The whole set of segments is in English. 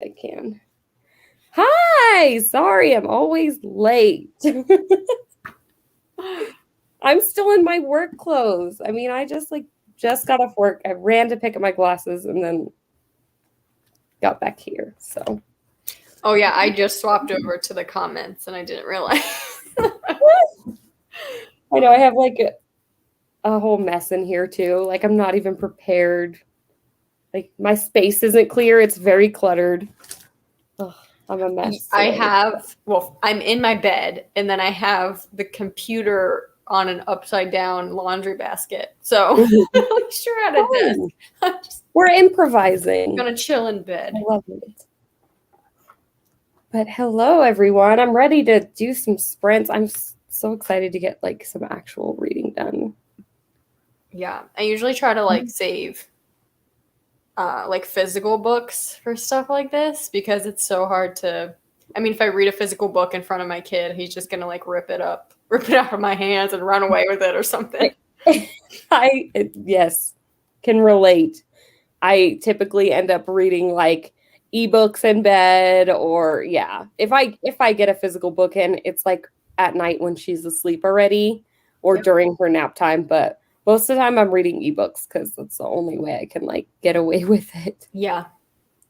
I can. Hi! Sorry, I'm always late. I'm still in my work clothes. I mean, I just got off work. I ran to pick up my glasses and then got back here. So. Oh yeah, I just swapped over to the comments and I didn't realize. I know I have like a whole mess in here too. Like I'm not even prepared. Like my space isn't clear. It's very cluttered. Ugh, I'm a mess. I'm in my bed and then I have the computer on an upside down laundry basket. So I'm sure at a desk. We're improvising. I'm gonna chill in bed. I love it. But hello everyone. I'm ready to do some sprints. I'm so excited to get like some actual reading done. Yeah, I usually try to like save like physical books for stuff like this because it's so hard to. I mean, if I read a physical book in front of my kid, he's just gonna like rip it out of my hands and run away with it or something. Yes, can relate. I typically end up reading like ebooks in bed, or if I get a physical book in, it's like at night when she's asleep already or during her nap time. But most of the time I'm reading ebooks because that's the only way I can like get away with it. Yeah.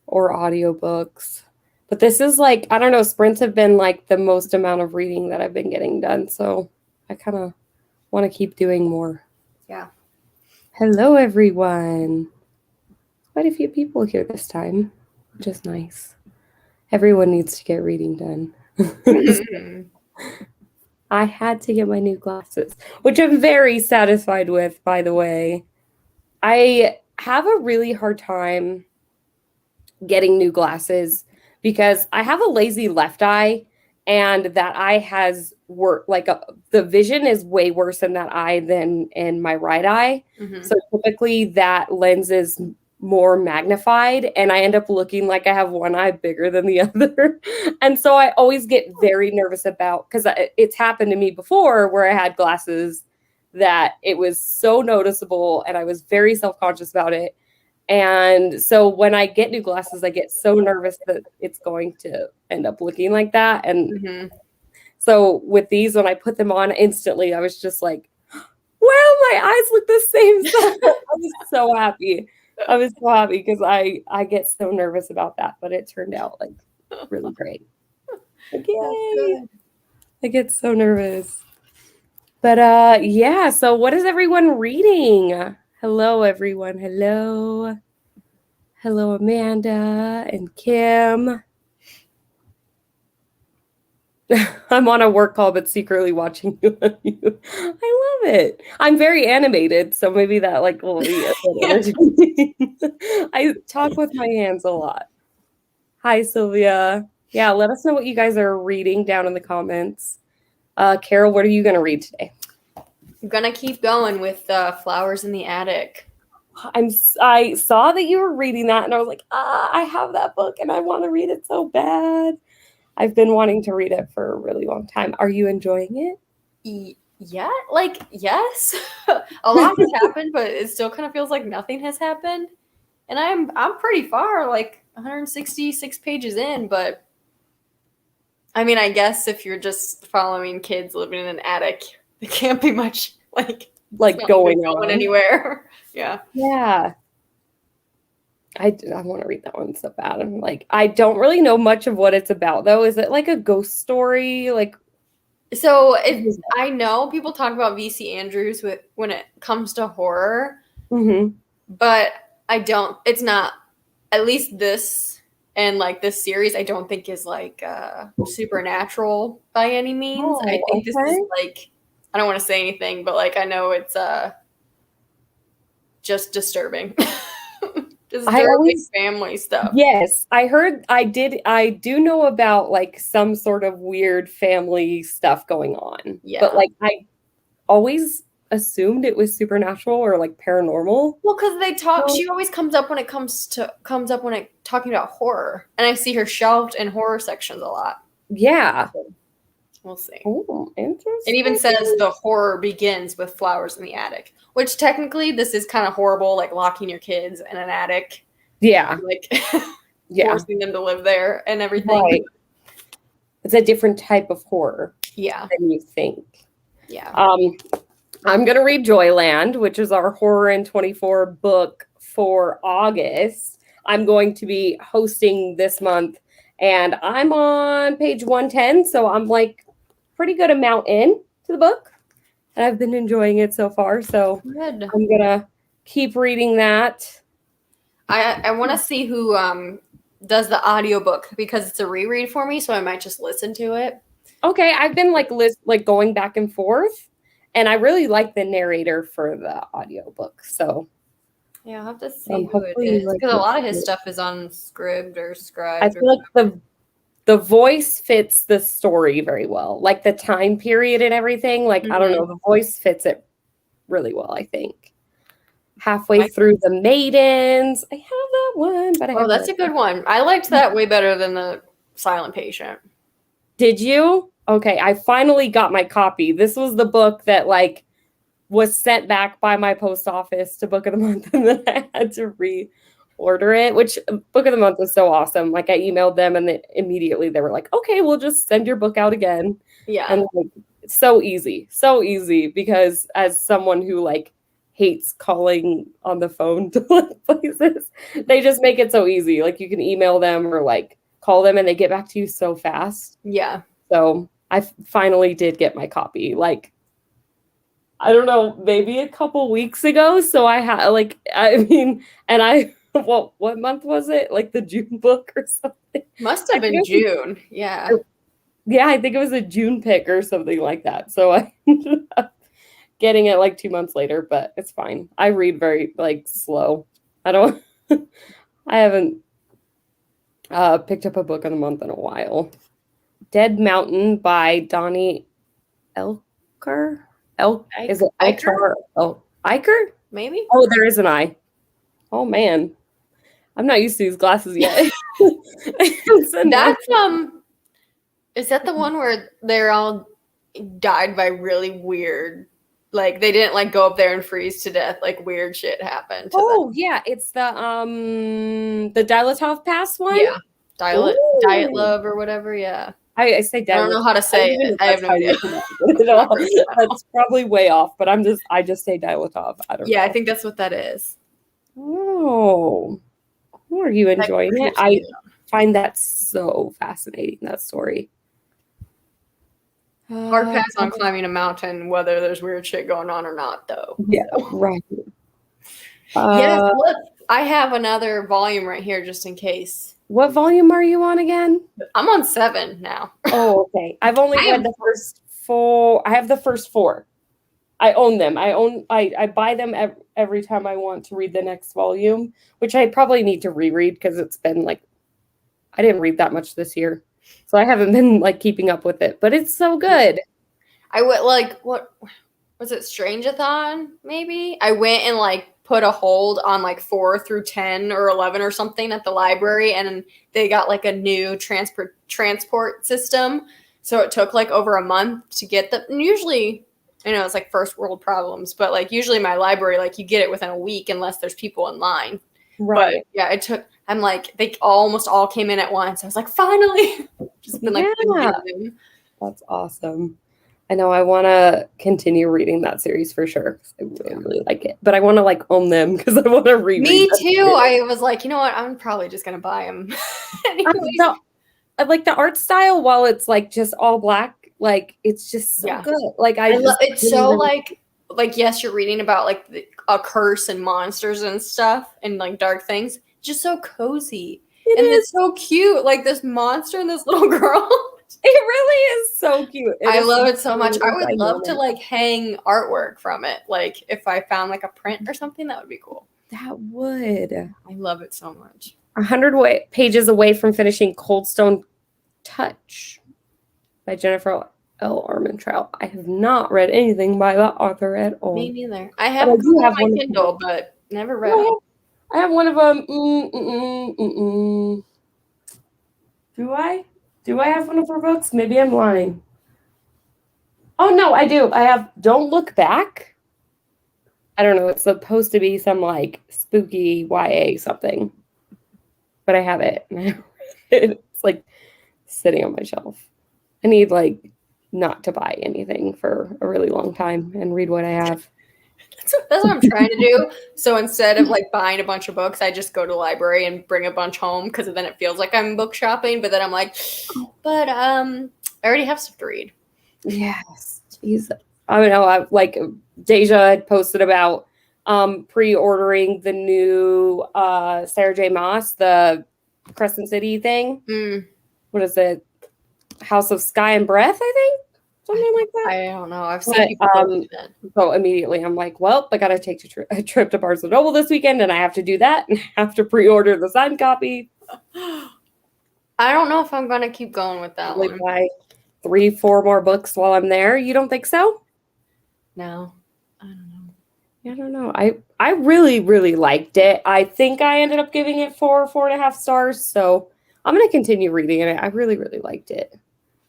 Or audiobooks. But this is like, I don't know, sprints have been like the most amount of reading that I've been getting done. So I kind of want to keep doing more. Yeah. Hello, everyone. Quite a few people here this time, which is nice. Everyone needs to get reading done. I had to get my new glasses, which I'm very satisfied with, by the way. I have a really hard time getting new glasses because I have a lazy left eye, and that eye has the vision is way worse in that eye than in my right eye. Mm-hmm. So typically that lens is more magnified and I end up looking like I have one eye bigger than the other. And so I always get very nervous about, because it's happened to me before where I had glasses that it was so noticeable and I was very self-conscious about it. And so when I get new glasses, I get so nervous that it's going to end up looking like that. And so with these, when I put them on instantly, I was just like, wow, my eyes look the same. I was so happy. I was so happy because I get so nervous about that, but it turned out like really great. Like, yay! I get so nervous. But so what is everyone reading? Hello, everyone. Hello. Hello, Amanda and Kim. I'm on a work call, but secretly watching you. I love it. I'm very animated, so maybe that like will be a bit entertaining. I talk with my hands a lot. Hi, Sylvia. Yeah, let us know what you guys are reading down in the comments. Carol, what are you going to read today? I'm going to keep going with Flowers in the Attic. I saw that you were reading that, and I was like, I have that book, and I want to read it so bad. I've been wanting to read it for a really long time. Are you enjoying it? Yeah, like, yes. A lot has happened, but it still kind of feels like nothing has happened. And I'm pretty far, like 166 pages in, but I mean, I guess if you're just following kids living in an attic, there can't be much like going anywhere. Yeah. Yeah. I want to read that one so bad. I'm like, I don't really know much of what it's about, though. Is it like a ghost story? Like, so I know people talk about V.C. Andrews when it comes to horror, but I don't. It's not. At least this and like this series, I don't think is like supernatural by any means. I think this is like, I don't want to say anything, but like I know it's just disturbing. Family stuff. Yes, I do know about like some sort of weird family stuff going on. Yeah. But like I always assumed it was supernatural or like paranormal. Well, because she always comes up when it talking about horror. And I see her shelved in horror sections a lot. Yeah. So we'll see. Oh, interesting. It even says the horror begins with Flowers in the Attic. Which technically this is kind of horrible, like locking your kids in an attic. Yeah. Like forcing them to live there and everything. Right. It's a different type of horror. Yeah. Than you think. Yeah. I'm going to read Joyland, which is our Horror in 24 book for August. I'm going to be hosting this month, and I'm on page 110, so I'm like pretty good amount in to the book, and I've been enjoying it so far, so Good. I'm going to keep reading that. I want to see who does the audiobook because it's a reread for me, so I might just listen to it. Okay, I've been like going back and forth, and I really like the narrator for the audiobook. So yeah, I'll have to see who it is because a lot of his stuff is on Scribd or Scribd. I feel like the voice fits the story very well, like the time period and everything. Like I don't know, the voice fits it really well. I think halfway through the Maidens, I have that one, but that's a good one. I liked that way better than the Silent Patient. Did you? Okay, I finally got my copy. This was the book that like was sent back by my post office to Book of the Month, and then I had to reorder it, which Book of the Month is so awesome. Like I emailed them and then immediately they were like, okay, we'll just send your book out again. Yeah. And like, it's so easy because as someone who like hates calling on the phone to like places, they just make it so easy. Like you can email them or like call them and they get back to you so fast. Yeah. So I finally did get my copy. Like, I don't know, maybe a couple weeks ago. So I had what month was it? Like the June book or something? Must have been June. Yeah. Yeah, I think it was a June pick or something like that. So I ended up getting it like 2 months later, but it's fine. I read very like slow. I haven't picked up a book of the month in a while. Dead Mountain by Donnie Elker. Is it Elker? Oh, Eicher? Maybe. Oh, there is an I. Oh man, I'm not used to these glasses yet. That's Is that the one where they're all died by really weird? Like they didn't like go up there and freeze to death. Like weird shit happened. To them. Yeah, it's the Dilatov Pass one. Yeah, Diet Love or whatever. Yeah. I say Dilatov. I don't know how to say it. I have no idea. That's probably way off, but I just say Dilatov. I don't know. I think that's what that is. Oh, are you enjoying it? I find that so fascinating, that story. Hard pass on climbing a mountain, whether there's weird shit going on or not, though. Yeah, right. Yes, look, I have another volume right here just in case. What volume are you on again? I'm on 7 now. Oh, okay. I've only read the first 4. I have the first 4. I own them. I buy them every time I want to read the next volume, which I probably need to reread because it's been like I didn't read that much this year. So I haven't been like keeping up with it, but it's so good. I went like, what was it? Strange-a-thon, maybe? I went and like put a hold on like 4 through 10 or 11 or something at the library, and they got like a new transport system. So it took like over a month to get them. And usually, I know it's like first world problems, but like usually my library, like you get it within a week unless there's people in line. Right. But yeah, it took. I'm like, they almost all came in at once. I was like, finally. Just been like, that's awesome. I know I want to continue reading that series for sure. I really like it, but I want to like own them because I want to read. Me too. I was like, you know what? I'm probably just gonna buy them. I like the art style. While it's like just all black, like it's just so good. Like it's so like yes, you're reading about like a curse and monsters and stuff and like dark things. Just so cozy. It's so cute. Like this monster and this little girl. It really is so cute. I love it so much. I would love to like hang artwork from it. Like if I found like a print or something, that would be cool. That would. I love it so much. 100 pages away from finishing Cold Stone Touch by Jennifer L. Armentrout. I have not read anything by that author at all. Me neither. I have on my Kindle, but never read it. I have one of them. Do I? Do I have one of her books? Maybe I'm lying. Oh, no, I do. I have Don't Look Back. I don't know. It's supposed to be some like spooky YA something. but I have it. It's like sitting on my shelf. I need like not to buy anything for a really long time and read what I have. That's what I'm trying to do. So instead of like buying a bunch of books, I just go to the library and bring a bunch home because then it feels like I'm book shopping. But then I'm like, but I already have stuff to read. Yes, jeez. I don't know. I like Deja had posted about pre-ordering the new Sarah J. Maas, the Crescent City thing. What is it? House of Sky and Breath, I think. Something like that. I don't know. I've seen people do that. So immediately I'm like, well, I got to take a trip to Barnes & Noble this weekend, and I have to do that and have to pre-order the signed copy. I don't know if I'm going to keep going with that one. Buy 3-4 more books while I'm there. You don't think so? No. I don't know. I don't know. I really, really liked it. I think I ended up giving it 4.5 stars. So I'm going to continue reading it. I really, really liked it.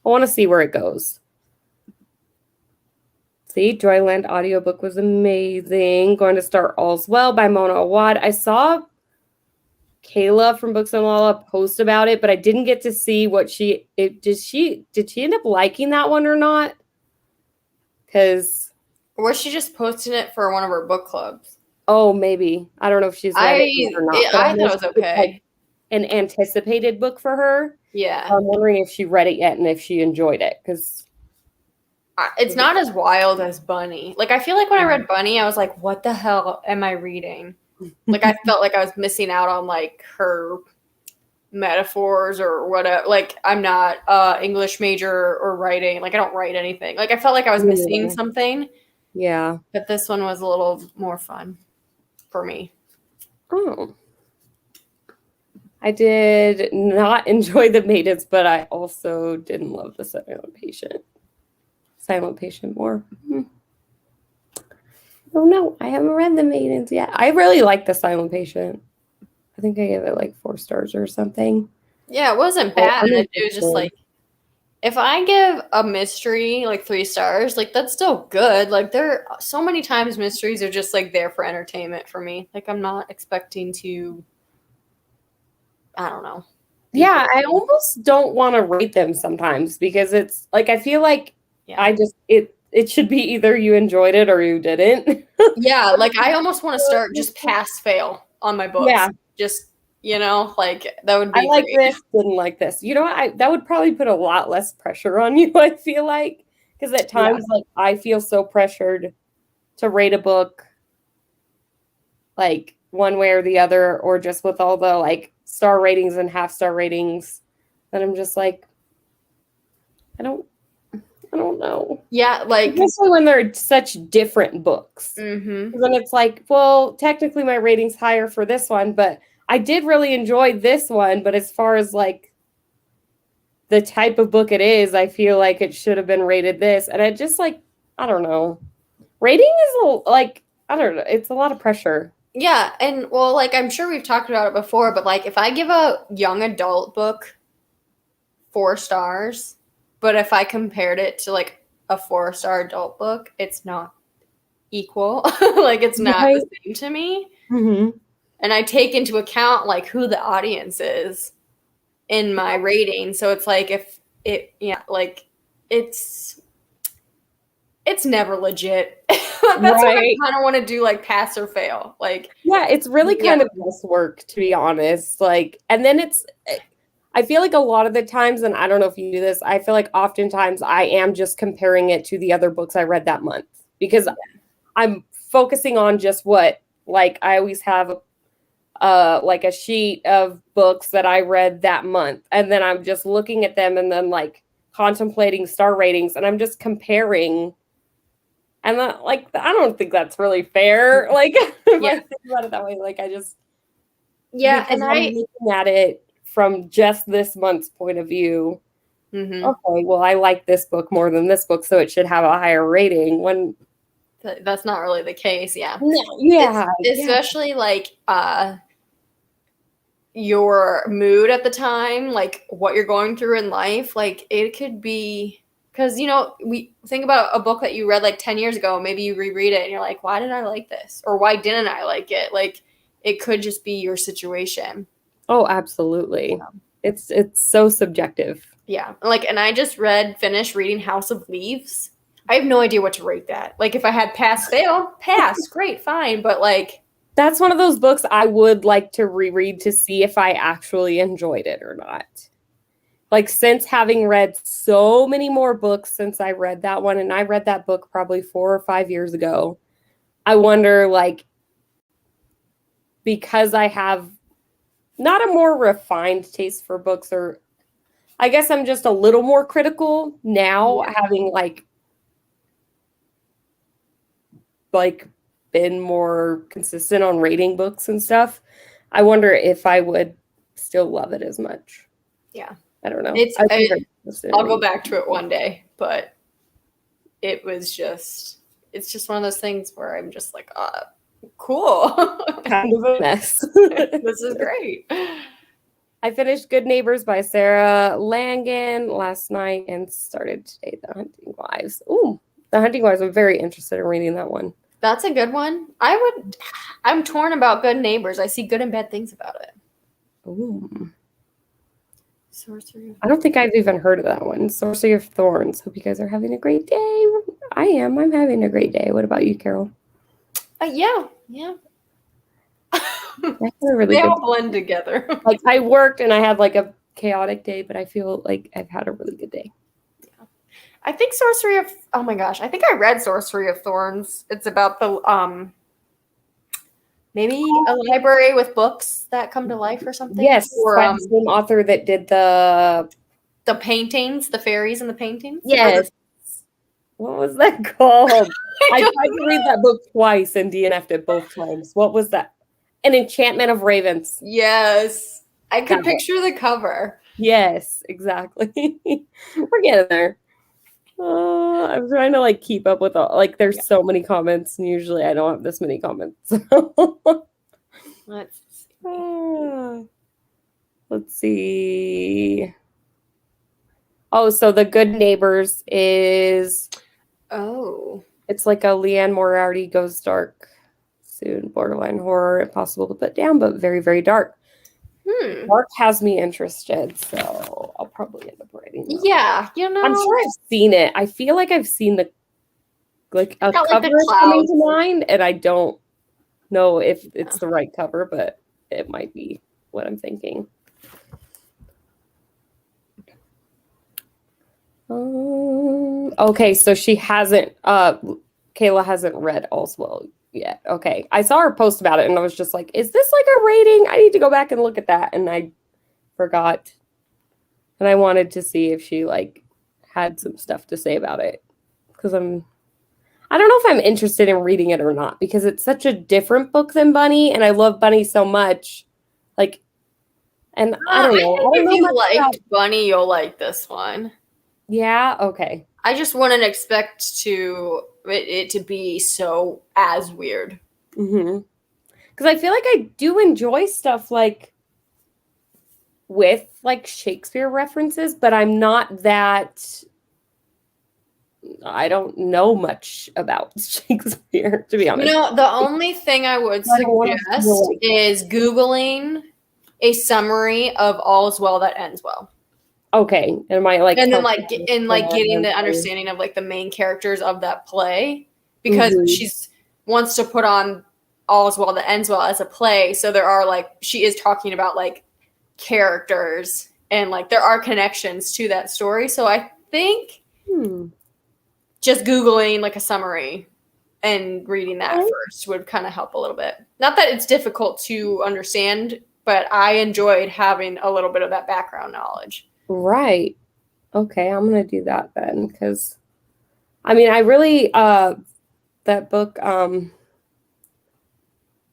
I want to see where it goes. See, Joyland audiobook was amazing. Going to start All's Well by Mona Awad. I saw Kayla from Books and Lala post about it, but I didn't get to see what did she end up liking that one or not? Because was she just posting it for one of her book clubs? Oh, maybe. I don't know if she's read it or not. I thought it was okay. Like an anticipated book for her. Yeah. I'm wondering if she read it yet and if she enjoyed it, because it's not as wild as Bunny. Like, I feel like when I read Bunny, I was like, what the hell am I reading? Like, I felt like I was missing out on, like, her metaphors or whatever. Like, I'm not English major or writing. Like, I don't write anything. Like, I felt like I was missing something. Yeah. But this one was a little more fun for me. Oh. I did not enjoy The Maidens, but I also didn't love The Silent Patient. Silent Patient more. Oh no, I haven't read The Maidens yet. I really like The Silent Patient. I think I gave it like 4 stars or something. Yeah, it wasn't bad. It was just like, if I give a mystery like 3 stars, like that's still good. Like there are so many times mysteries are just like there for entertainment for me. Like I'm not expecting to, I don't know. Yeah, I almost don't want to rate them sometimes because it's like I feel like it should be either you enjoyed it or you didn't. Yeah, like I almost want to start just pass fail on my books. Yeah. Just, like that would be I like great. this, didn't like this. You know, that would probably put a lot less pressure on you, I feel like. Because at times like I feel so pressured to rate a book like one way or the other, or just with all the like star ratings and half-star ratings, that I'm just like, I don't know. Yeah, like especially when they're such different books. Mm-hmm. Then it's like, well, technically my rating's higher for this one, but I did really enjoy this one. But as far as like the type of book it is, I feel like it should have been rated this. And I just like, I don't know. Rating is like, I don't know. It's a lot of pressure. Yeah, and well, like I'm sure we've talked about it before, but like if I give a young adult book 4 stars, but if I compared it to like a 4-star adult book, it's not equal. Like it's not the same to me. Mm-hmm. And I take into account like who the audience is in my rating. So it's like it's never legit. That's why I kind of want to do like pass or fail. Like it's really kind of guesswork, to be honest. Like, and then I feel like a lot of the times, and I don't know if you do this, I feel like oftentimes I am just comparing it to the other books I read that month because I'm focusing on just what, like I always have like a sheet of books that I read that month. And then I'm just looking at them and then like contemplating star ratings and I'm just comparing. And like, I don't think that's really fair. Like if I think about it that way, like I just, and I'm looking at it from just this month's point of view. Mm-hmm. Okay, well, I like this book more than this book, so it should have a higher rating. When that's not really the case, especially like your mood at the time, like what you're going through in life. Like it could be because we think about a book that you read like 10 years ago. Maybe you reread it and you're like, why did I like this, or why didn't I like it? Like it could just be your situation. Oh, absolutely. It's so subjective. Yeah. Like, and I just finished reading House of Leaves. I have no idea what to rate that. Like, if I had pass, fail, pass, great, fine. But like, that's one of those books I would like to reread to see if I actually enjoyed it or not. Like, since having read so many more books since I read that one, and I read that book probably 4 or 5 years ago, I wonder, like, because I have not a more refined taste for books, or I guess I'm just a little more critical now, having like been more consistent on rating books and stuff. I wonder if I would still love it as much. Yeah. I don't know. I'll go back to it one day, but it's just one of those things where I'm just like, cool. Kind of a mess. This is great. I finished Good Neighbors by Sarah Langan last night and started today The Hunting Wives. Ooh, The Hunting Wives. I'm very interested in reading that one. That's a good one. I'm torn about Good Neighbors. I see good and bad things about it. Ooh. Sorcery. I don't think I've even heard of that one. Sorcery of Thorns. Hope you guys are having a great day. I am. I'm having a great day. What about you, Carol? Yeah. Really they all blend together. Like, I worked and I had like a chaotic day, but I feel like I've had a really good day. Yeah. I think oh my gosh, I think I read Sorcery of Thorns. It's about the maybe a library with books that come to life or something. Yes, or by the same author that did the paintings, the fairies and the paintings. Yes. What was that called? I tried to read that book twice and DNF'd it both times. What was that? An Enchantment of Ravens. Yes. I could picture the cover. Yes, exactly. We're getting there. I'm trying to like keep up with all, like there's so many comments and usually I don't have this many comments. Let's see. Oh, so The Good Neighbors is it's like a Leanne Moriarty goes dark soon, borderline horror, impossible to put down, but very, very dark. Dark has me interested, so I'll probably end up writing that. Yeah, I'm sure I've seen it. I feel like I've seen the cover coming to mind, and I don't know if it's the right cover, but it might be what I'm thinking. Okay, so she hasn't Kayla hasn't read All's Well yet. Okay. I saw her post about it and I was just like, is this like a rating? I need to go back and look at that. And I forgot. And I wanted to see if she like had some stuff to say about it. Because I don't know if I'm interested in reading it or not, because it's such a different book than Bunny, and I love Bunny so much. Like, and I don't know. I think if you liked Bunny, you'll like this one. Yeah, okay. I just wouldn't expect it to be so as weird. Because I feel like I do enjoy stuff like with like Shakespeare references, but I'm not that. I don't know much about Shakespeare, to be honest. The only thing I would suggest is Googling a summary of All's Well That Ends Well. Okay, and then getting the understanding of like the main characters of that play, because she wants to put on All's Well That Ends Well as a play, so there are she is talking about like characters and like there are connections to that story. So I think just Googling like a summary and reading that first would kind of help a little bit. Not that it's difficult to understand, but I enjoyed having a little bit of that background knowledge. Right. Okay, I'm going to do that then, because, I mean, I really, that book,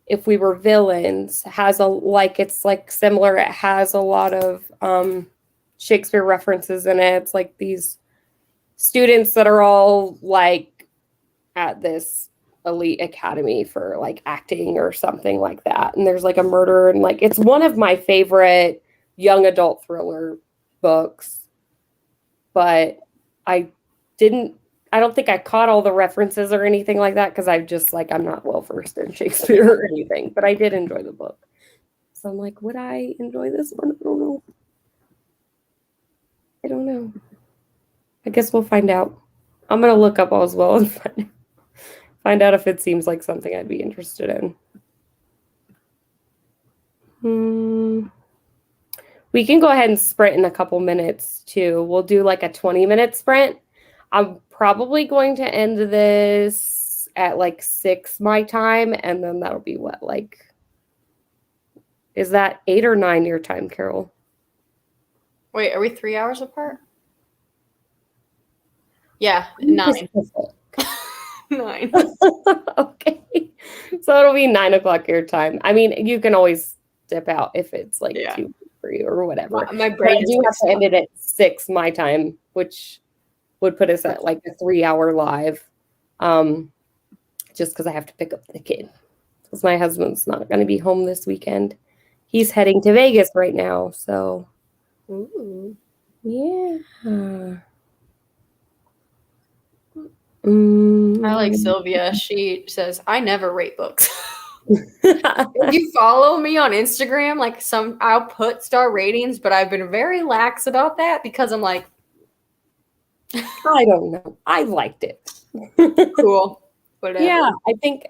If We Were Villains, has it's like similar. It has a lot of Shakespeare references in it. It's like these students that are all like at this elite academy for like acting or something like that. And there's like a murder, and like, it's one of my favorite young adult thriller books, but I don't think I caught all the references or anything like that, because I'm just like, I'm not well versed in Shakespeare or anything, but I did enjoy the book. So I'm like, would I enjoy this one? I don't know. I don't know. I guess we'll find out. I'm gonna look up Oswald and find out if it seems like something I'd be interested in. We can go ahead and sprint in a couple minutes too. We'll do like a 20-minute sprint. I'm probably going to end this at like 6 my time, and then that'll be what, like, is that 8 or 9 your time, Carol? Wait, are we 3 hours apart? Yeah, 9. 9. Okay. So it'll be 9 o'clock your time. I mean, you can always dip out if it's like too for you or whatever. My brain do have to end it at 6 my time, which would put us at like a 3-hour live. Just because I have to pick up the kid. Because my husband's not going to be home this weekend. He's heading to Vegas right now. So, ooh. Yeah. I like Sylvia. She says, I never rate books. If you follow me on Instagram, like I'll put star ratings, but I've been very lax about that because I'm like, I don't know. I liked it. Cool. Whatever. Yeah, I think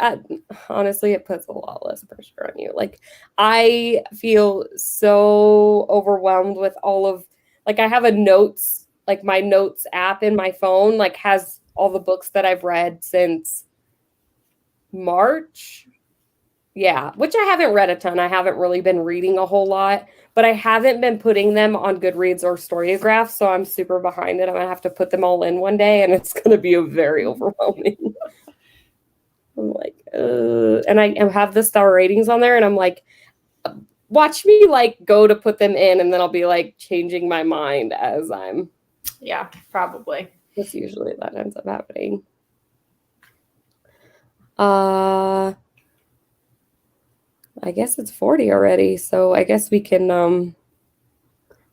honestly, it puts a lot less pressure on you. Like, I feel so overwhelmed with all of, like, I have a notes, like my notes app in my phone, like has all the books that I've read since March. Yeah, which I haven't read a ton. I haven't really been reading a whole lot, but I haven't been putting them on Goodreads or Storygraph, so I'm super behind it. I'm gonna have to put them all in one day, and it's gonna be very overwhelming. I'm like, and I have the star ratings on there, and I'm like, watch me like go to put them in, and then I'll be like changing my mind as I'm. Yeah, probably. That's usually that ends up happening. I guess it's 40 already, so I guess we can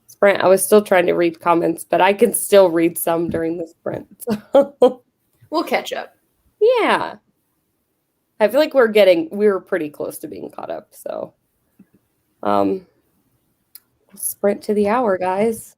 sprint. I was still trying to read comments, but I can still read some during the sprint. So. We'll catch up. Yeah. I feel like we're pretty close to being caught up, so sprint to the hour, guys.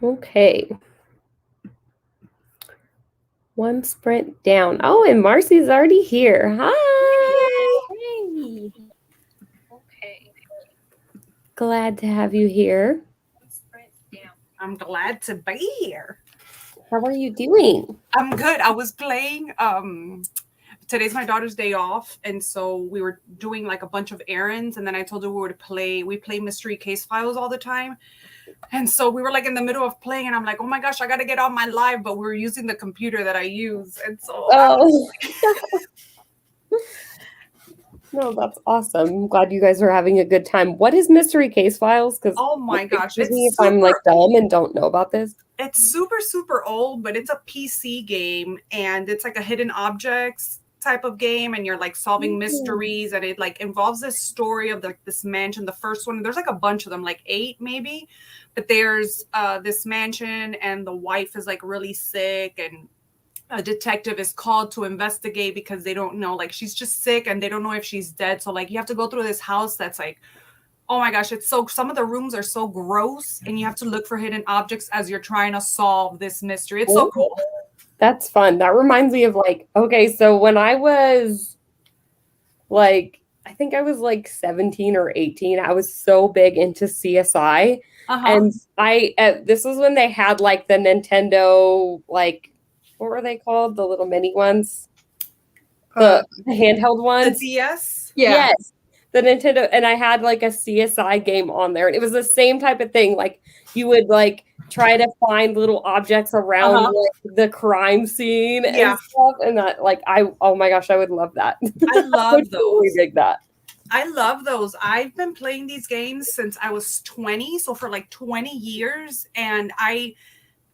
Okay. One sprint down. Oh, and Marcy's already here. Hi. Hey. Okay. Glad to have you here. I'm glad to be here. How are you doing? I'm good. I was playing. Today's my daughter's day off, and so we were doing like a bunch of errands, and then I told her we play mystery case files all the time. And so we were like in the middle of playing, and I'm like, oh my gosh, I got to get on my live, but we were using the computer that I use. And so No, that's awesome. I'm glad you guys are having a good time. What is Mystery Case Files? Because oh my gosh, excuse me if I'm like dumb and don't know about this. It's super old, but it's a PC game, and it's like a hidden objects type of game, and you're like solving mysteries, and it like involves this story of this mansion. The first one, there's like a bunch of them, like 8 maybe, but there's this mansion, and the wife is like really sick, and a detective is called to investigate because they don't know, like she's just sick and they don't know if she's dead. So like you have to go through this house that's like, oh my gosh, some of the rooms are so gross, and you have to look for hidden objects as you're trying to solve this mystery. It's so cool. That's fun. That reminds me of like, okay, so when I was like, I think I was like 17 or 18, I was so big into CSI. And this was when they had like the Nintendo, like, what were they called? The little mini ones? The handheld ones? The DS? Yeah. Yes. The Nintendo, and I had like a CSI game on there. And it was the same type of thing. Like you would like try to find little objects around like, the crime scene and stuff. And that like oh my gosh, I would love that. I love those. Totally dig that. I love those. I've been playing these games since I was 20. So for like 20 years. And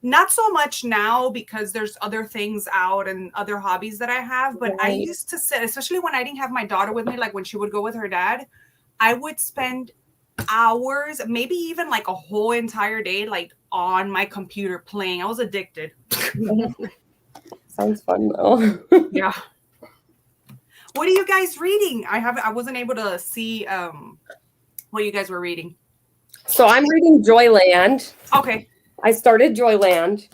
not so much now because there's other things out and other hobbies that I have, but I used to sit, especially when I didn't have my daughter with me, like when she would go with her dad, I would spend hours, maybe even like a whole entire day, like on my computer playing. I was addicted. Sounds fun though. Yeah. What are you guys reading? I wasn't able to see what you guys were reading. So I'm reading Joyland. Okay. I started Joyland.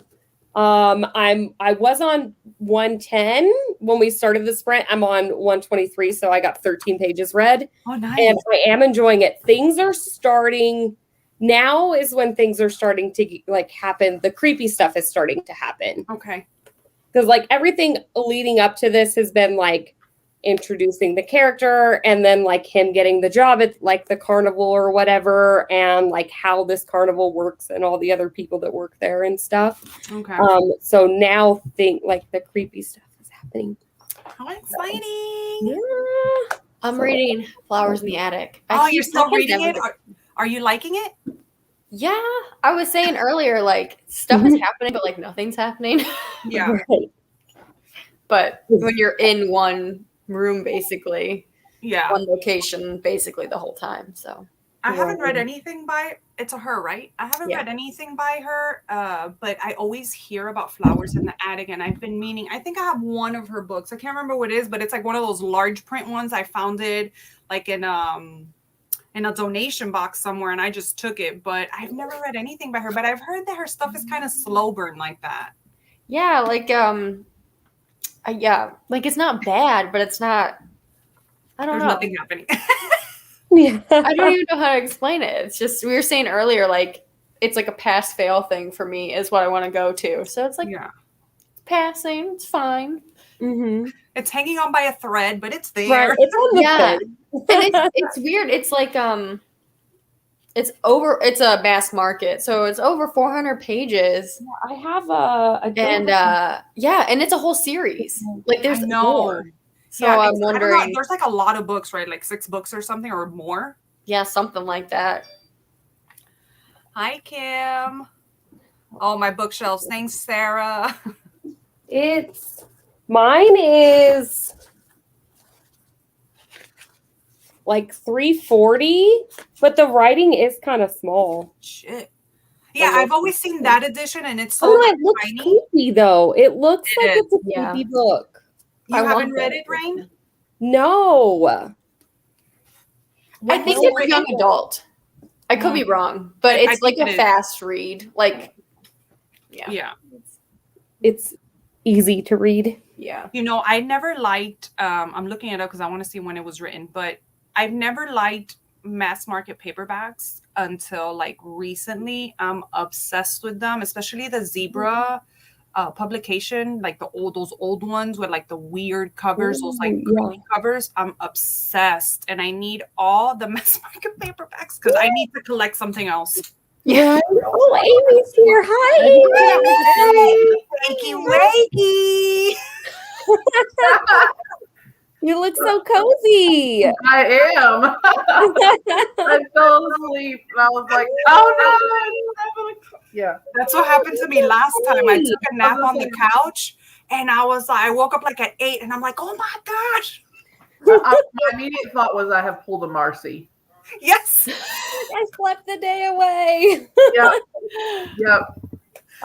I was on 110 when we started the sprint. I'm on 123, so I got 13 pages read. Oh, nice. And I am enjoying it. Things are starting now is when things are starting to like happen. The creepy stuff is starting to happen. Okay. Because like everything leading up to this has been like introducing the character and then like him getting the job at like the carnival or whatever, and like how this carnival works and all the other people that work there and stuff. Okay. So now like the creepy stuff is happening. How exciting. Yeah. I'm reading Flowers in the Attic. You're still reading it? Are you liking it? Yeah. I was saying earlier, like stuff is happening, but like nothing's happening. Yeah. Right. But when you're in one room, basically, one location, basically the whole time. So I haven't read anything by it's a her, right? I haven't read anything by her, but I always hear about Flowers in the Attic, and I've been meaning. I think I have one of her books. I can't remember what it is, but it's like one of those large print ones. I found it like in a donation box somewhere, and I just took it. But I've never read anything by her. But I've heard that her stuff is kind of slow burn like that. Yeah, like like it's not bad, but it's not. I don't know. There's nothing happening. Yeah. I don't even know how to explain it. It's just, we were saying earlier, like it's like a pass fail thing for me is what I want to go to. So it's like it's passing, it's fine. Mm-hmm. It's hanging on by a thread, but it's there. Right. It's on the and it's weird. It's like it's a mass market, so it's over 400 pages. Yeah, I have and it's a whole series. Like there's more. So yeah, I'm wondering. There's like a lot of books, right? Like 6 books or something or more. Yeah, something like that. Hi, Kim. Oh, my bookshelves. Thanks, Sarah. Mine is like 340, but the writing is kind of small. Shit. Yeah, I've always seen that edition, and it's so it looks tiny. creepy though. It looks like it's a creepy book. You haven't read it, Raine? No. I think it's young adult. I could be wrong, but it's like a fast read. Like Yeah. It's easy to read. Yeah. You know, I never liked, I'm looking it up because I want to see when it was written, but I've never liked mass market paperbacks until like recently. I'm obsessed with them, especially the Zebra publication, like those old ones with like the weird covers, those like creepy covers. I'm obsessed, and I need all the mass market paperbacks because I need to collect something else. Yeah. Oh, Amy's here. Hi, Wakey, wakey. You look so cozy. I am. I fell asleep and I was like, oh no. Yeah. That's what happened to me last time. I took a nap on the couch and I woke up like at 8 and I'm like, oh my gosh. My immediate thought was I have pulled a Marcy. Yes. I slept the day away. Yep.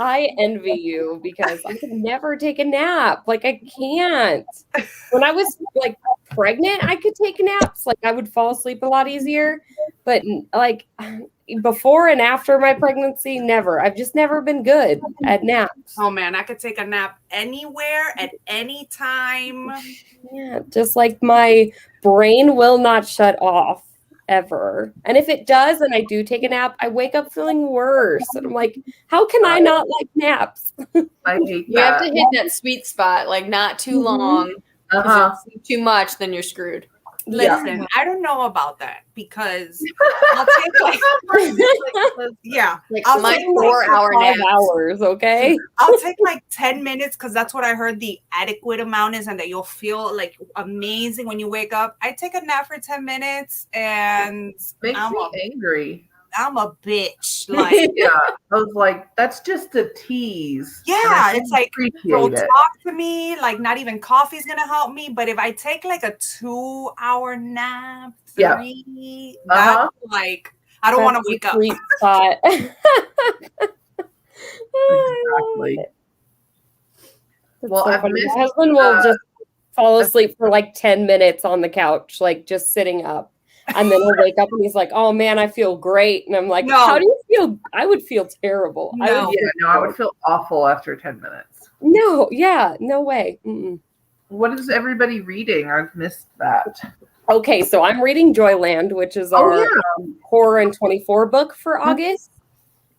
I envy you because I could never take a nap. Like, I can't. When I was like pregnant, I could take naps. Like, I would fall asleep a lot easier. But like before and after my pregnancy, never. I've just never been good at naps. Oh man, I could take a nap anywhere at any time. Yeah, just like my brain will not shut off ever. And if it does and I do take a nap, I wake up feeling worse. And I'm like, how can I not like naps? I hate You have to hit that sweet spot, like not too long. If it's too much, then you're screwed. Listen, I don't know about that because I'll take like I'll take take 4-hour 5 naps. hours, okay? I'll take like 10 minutes because that's what I heard the adequate amount is, and that you'll feel like amazing when you wake up. I take a nap for 10 minutes and makes me angry. I'm a bitch. Like, yeah, I was like, that's just a tease. Yeah, it's like, bro, it. talk to me. Like, not even coffee's gonna help me. But if I take like a 2-hour nap, 3, that's like, I don't want to wake up. Spot. Exactly. Well, so my husband will just fall asleep for like 10 minutes on the couch, like just sitting up. And then he'll wake up and he's like, oh man, I feel great. And I'm like, how do you feel? I would feel terrible. I would feel awful after 10 minutes. No, no way. Mm-mm. What is everybody reading? I've missed that. Okay, so I'm reading Joyland, which is our horror and 24 book for August.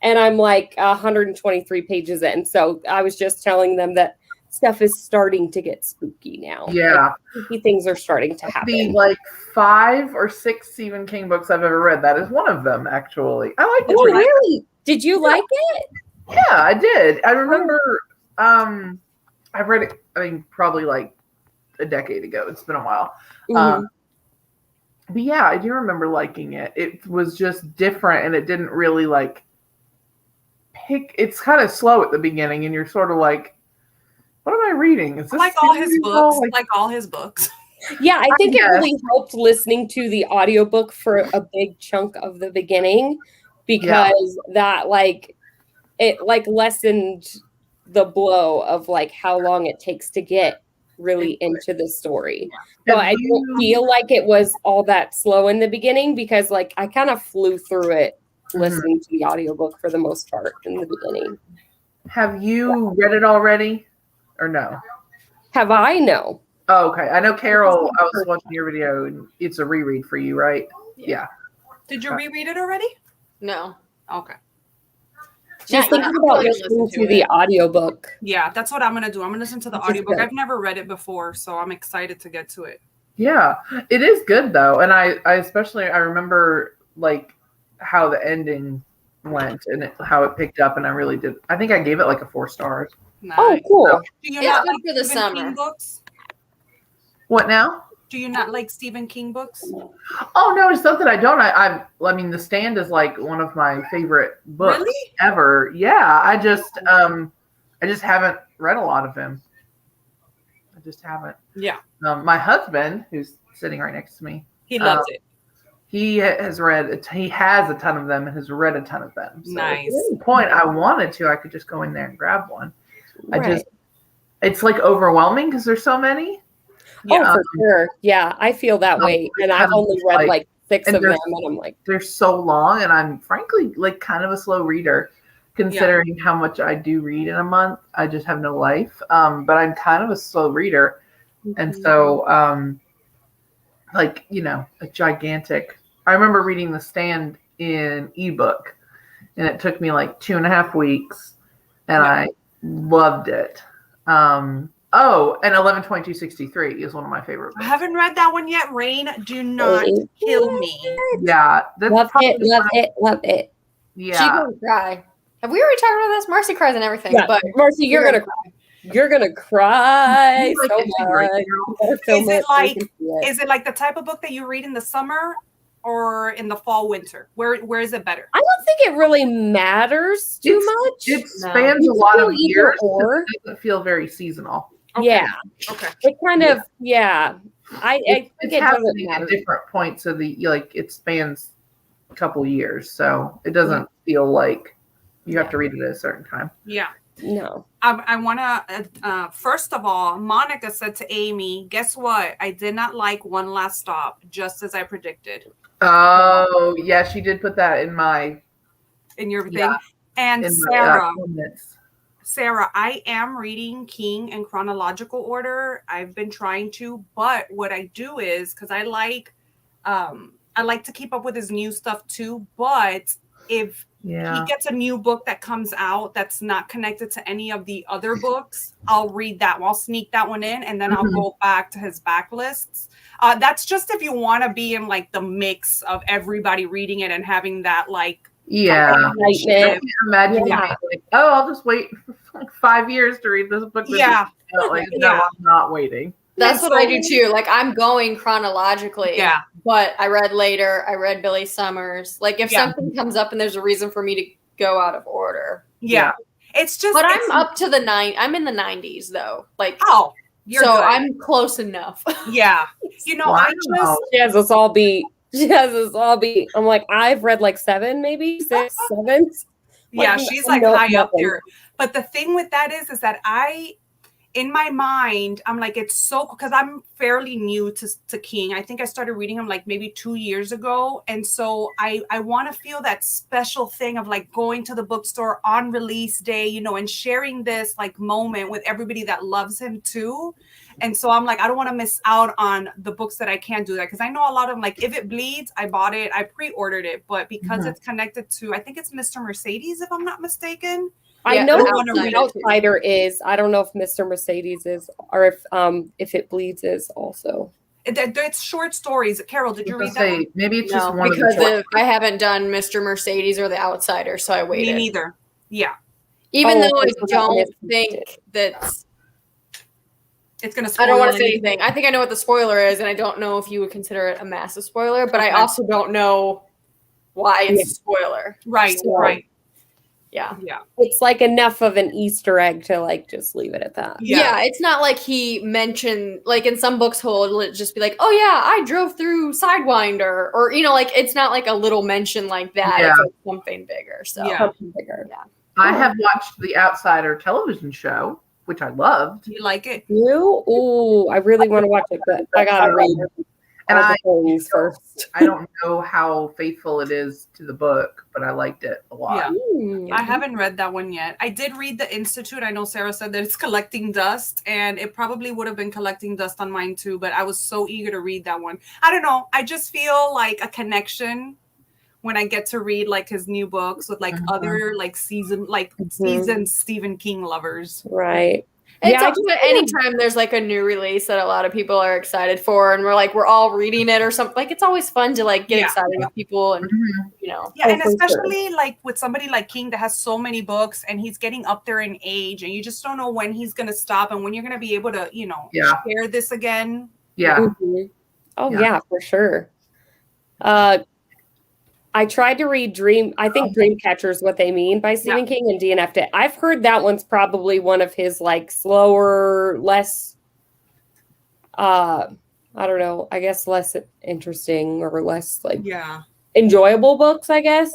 And I'm like 123 pages in. So I was just telling them that stuff is starting to get spooky now. Yeah. Like, spooky things are starting to happen. The like 5 or 6 Stephen King books I've ever read. That is one of them, actually. I like it. Oh, really? Did you like it? Yeah, I did. I remember I've read it, I mean, probably like a decade ago. It's been a while. Mm-hmm. But yeah, I do remember liking it. It was just different and it didn't really like it's kind of slow at the beginning and you're sort of like, what am I reading? Is this like all his books? Like all his books. Yeah, I think it really helped listening to the audiobook for a big chunk of the beginning because that like it like lessened the blow of like how long it takes to get really into the story. So I don't feel like it was all that slow in the beginning because like I kind of flew through it listening to the audiobook for the most part in the beginning. Have you read it already? Or no? Have I? No. Oh, okay. I know, Carol, I was watching your video, and it's a reread for you, right? Yeah. Did you reread it already? No. Okay. She's thinking about listening to the audiobook. Yeah, that's what I'm going to do. I'm going to listen to the audiobook. I've never read it before, so I'm excited to get to it. Yeah. It is good, though. And I especially, I remember, like, how the ending went and how it picked up, and I really did. I think I gave it, like, a 4 stars. Nice. Oh, cool. Do you it's not good like for the Stephen summer. King books? What now? Do you not like Stephen King books? Oh no, it's something I don't. I mean, The Stand is like one of my favorite books ever. Yeah, I just haven't read a lot of him. I just haven't. Yeah. My husband, who's sitting right next to me, he loves it. He has read. He has a ton of them and has read a ton of them. So nice. At any point I wanted to, I could just go in there and grab one. Right. It's like overwhelming because there's so many. Yeah. Oh, for sure. Yeah, I feel that way. And I've only read like 6 of them, and I'm like, they're so long, and I'm frankly like kind of a slow reader considering how much I do read in a month. I just have no life. But I'm kind of a slow reader. And so, like, a gigantic. I remember reading The Stand in ebook, and it took me like 2.5 weeks, and I loved it. And 11/22/63 is one of my favorite books. I haven't read that one yet. Raine, do not kill me. Yeah, love it. Yeah, She's gonna cry. Have we already talked about this? Marcy cries and everything, Yeah, but Marcy, you're gonna cry. You're gonna cry like so it too, right, much. girl? You better film it so you can see it. Is it like the type of book that you read in the summer or in the fall, winter? Where is it better? I don't think it really matters too much. It spans a lot of years. Or It doesn't feel very seasonal. Okay. Yeah. Okay. It kind of I think It's it doesn't happening matter. at different points of the it spans a couple years, so it doesn't feel like you have to read it at a certain time. Yeah. No. I want to, first of all, Monica said to Amy, guess what? I did not like One Last Stop, just as I predicted. Oh, yeah, she did put that in your thing. Yeah. And in Sarah, my comments. Sarah, I am reading King in chronological order. I've been trying to, but what I do is, because I like to keep up with his new stuff too, but if he gets a new book that comes out that's not connected to any of the other books, I'll read that one. I'll sneak that one in, and then I'll go back to his backlists. That's just if you want to be in like the mix of everybody reading it and having that like I can't imagine you being like, oh, I'll just wait for like 5 years to read this book. No, I'm not waiting. That's what I do too. Like I'm going chronologically. Yeah. But I read later. I read Billy Summers. Like if something comes up and there's a reason for me to go out of order. Yeah. It's just. But I'm up to the I'm in the 90s though. Like you're so good. I'm close enough. Yeah. She has us all beat. I'm like, I've read like 7, maybe 6, 7. Yeah, she's like high up there. But the thing with that is that in my mind, I'm like, it's so, because I'm fairly new to King. I think I started reading him like maybe 2 years ago. And so I want to feel that special thing of like going to the bookstore on release day, and sharing this like moment with everybody that loves him too. And so I'm like, I don't want to miss out on the books that I can't do that. Because I know a lot of them, like If It Bleeds, I bought it, I pre-ordered it. But because it's connected to, I think it's Mr. Mercedes, if I'm not mistaken. I know The Outsider is. I don't know if Mr. Mercedes is, or if It Bleeds is also. It's short stories. Carol, did you read that one? Maybe it's just one because of the I haven't done Mr. Mercedes or The Outsider, so I waited. Me neither. Yeah. Even though I don't think that's. It's going to spoil. I don't want to say anything. I think I know what the spoiler is, and I don't know if you would consider it a massive spoiler, but I also don't know why it's a spoiler. Right, right. Yeah. It's like enough of an Easter egg to like just leave it at that. Yeah, it's not like he mentioned, like in some books he'll just be like, oh yeah, I drove through Sidewinder, or like it's not like a little mention like that. It's like something bigger. So something bigger. Yeah. I have watched the Outsider television show, which I loved. Do you like it? Oh, I really want to watch it, but I gotta read and all the things first. I don't know how faithful it is to the book, but I liked it a lot. Yeah. I haven't read that one yet. I did read The Institute. I know Sarah said that it's collecting dust, and it probably would have been collecting dust on mine too, but I was so eager to read that one. I don't know. I just feel like a connection when I get to read like his new books with like other like seasoned Stephen King lovers. Right. It's also anytime there's like a new release that a lot of people are excited for, and we're all reading it or something. Like it's always fun to like get excited with people, and Yeah, and especially like with somebody like King that has so many books, and he's getting up there in age, and you just don't know when he's gonna stop and when you're gonna be able to, share this again. Yeah. Oh yeah, for sure. I tried to read Dreamcatcher is what they mean by Stephen King, and DNF'd it. I've heard that one's probably one of his like slower, less, I don't know, I guess less interesting or less like enjoyable books, I guess.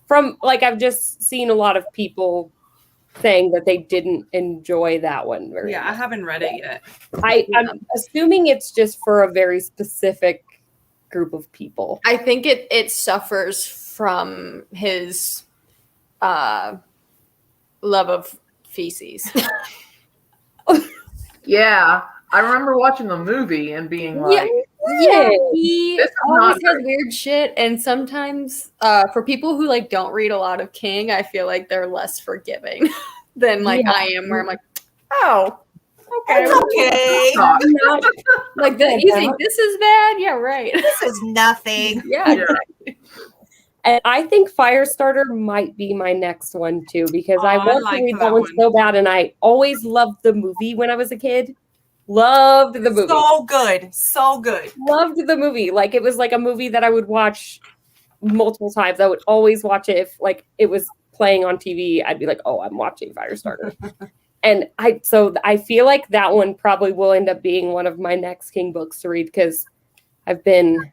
From like, I've just seen a lot of people saying that they didn't enjoy that one very much. I haven't read it yet. I'm assuming it's just for a very specific group of people. I think it suffers from his love of feces. Yeah, I remember watching the movie and being like, yeah, he this is always not has weird shit, and sometimes for people who like don't read a lot of King, I feel like they're less forgiving than like I am, where I'm like, oh, okay, It's okay. Not like that. You think this is bad? Yeah, right. This is nothing. Yeah. Yeah. And I think Firestarter might be my next one too, because I want to read that one so bad, and I always loved the movie when I was a kid. Loved the movie. So good. So good. Loved the movie. Like it was like a movie that I would watch multiple times. I would always watch it if like it was playing on TV. I'd be like, oh, I'm watching Firestarter. And I feel like that one probably will end up being one of my next King books to read, because I've been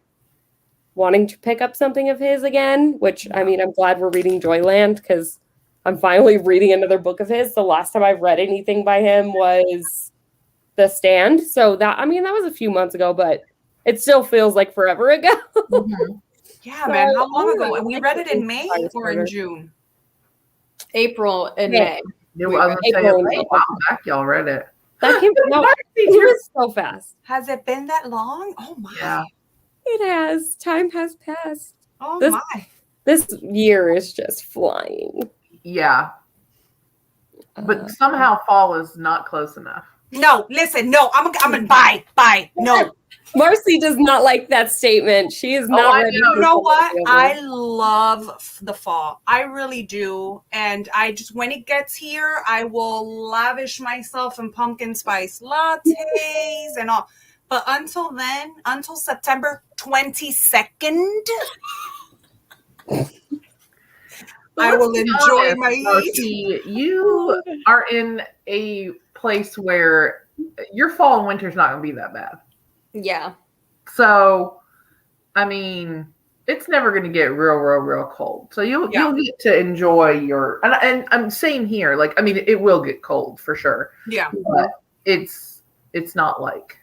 wanting to pick up something of his again, which I mean, I'm glad we're reading Joyland, because I'm finally reading another book of his. The last time I've read anything by him was The Stand. So that was a few months ago, but it still feels like forever ago. Mm-hmm. Yeah, so, man. How long ago? And we read it in May or in June? April and May. Yeah, I was going to say, a while back y'all read it. That came out. It was so fast. Has it been that long? Oh my. Yeah. It has. Time has passed. Oh my. This year is just flying. Yeah. But somehow fall is not close enough. No, listen, no, I'm gonna bye. No. Marcy does not like that statement. She is not ready. You know what? I love the fall. I really do. And I just, when it gets here, I will lavish myself in pumpkin spice lattes and all. But until then, until September 22nd, I will enjoy my Marcy, you are in a place where your fall and winter is not going to be that bad. Yeah. So, I mean, it's never going to get real cold. So you'll get to enjoy your, and I'm saying here, like, I mean, it will get cold for sure. Yeah. But it's not like,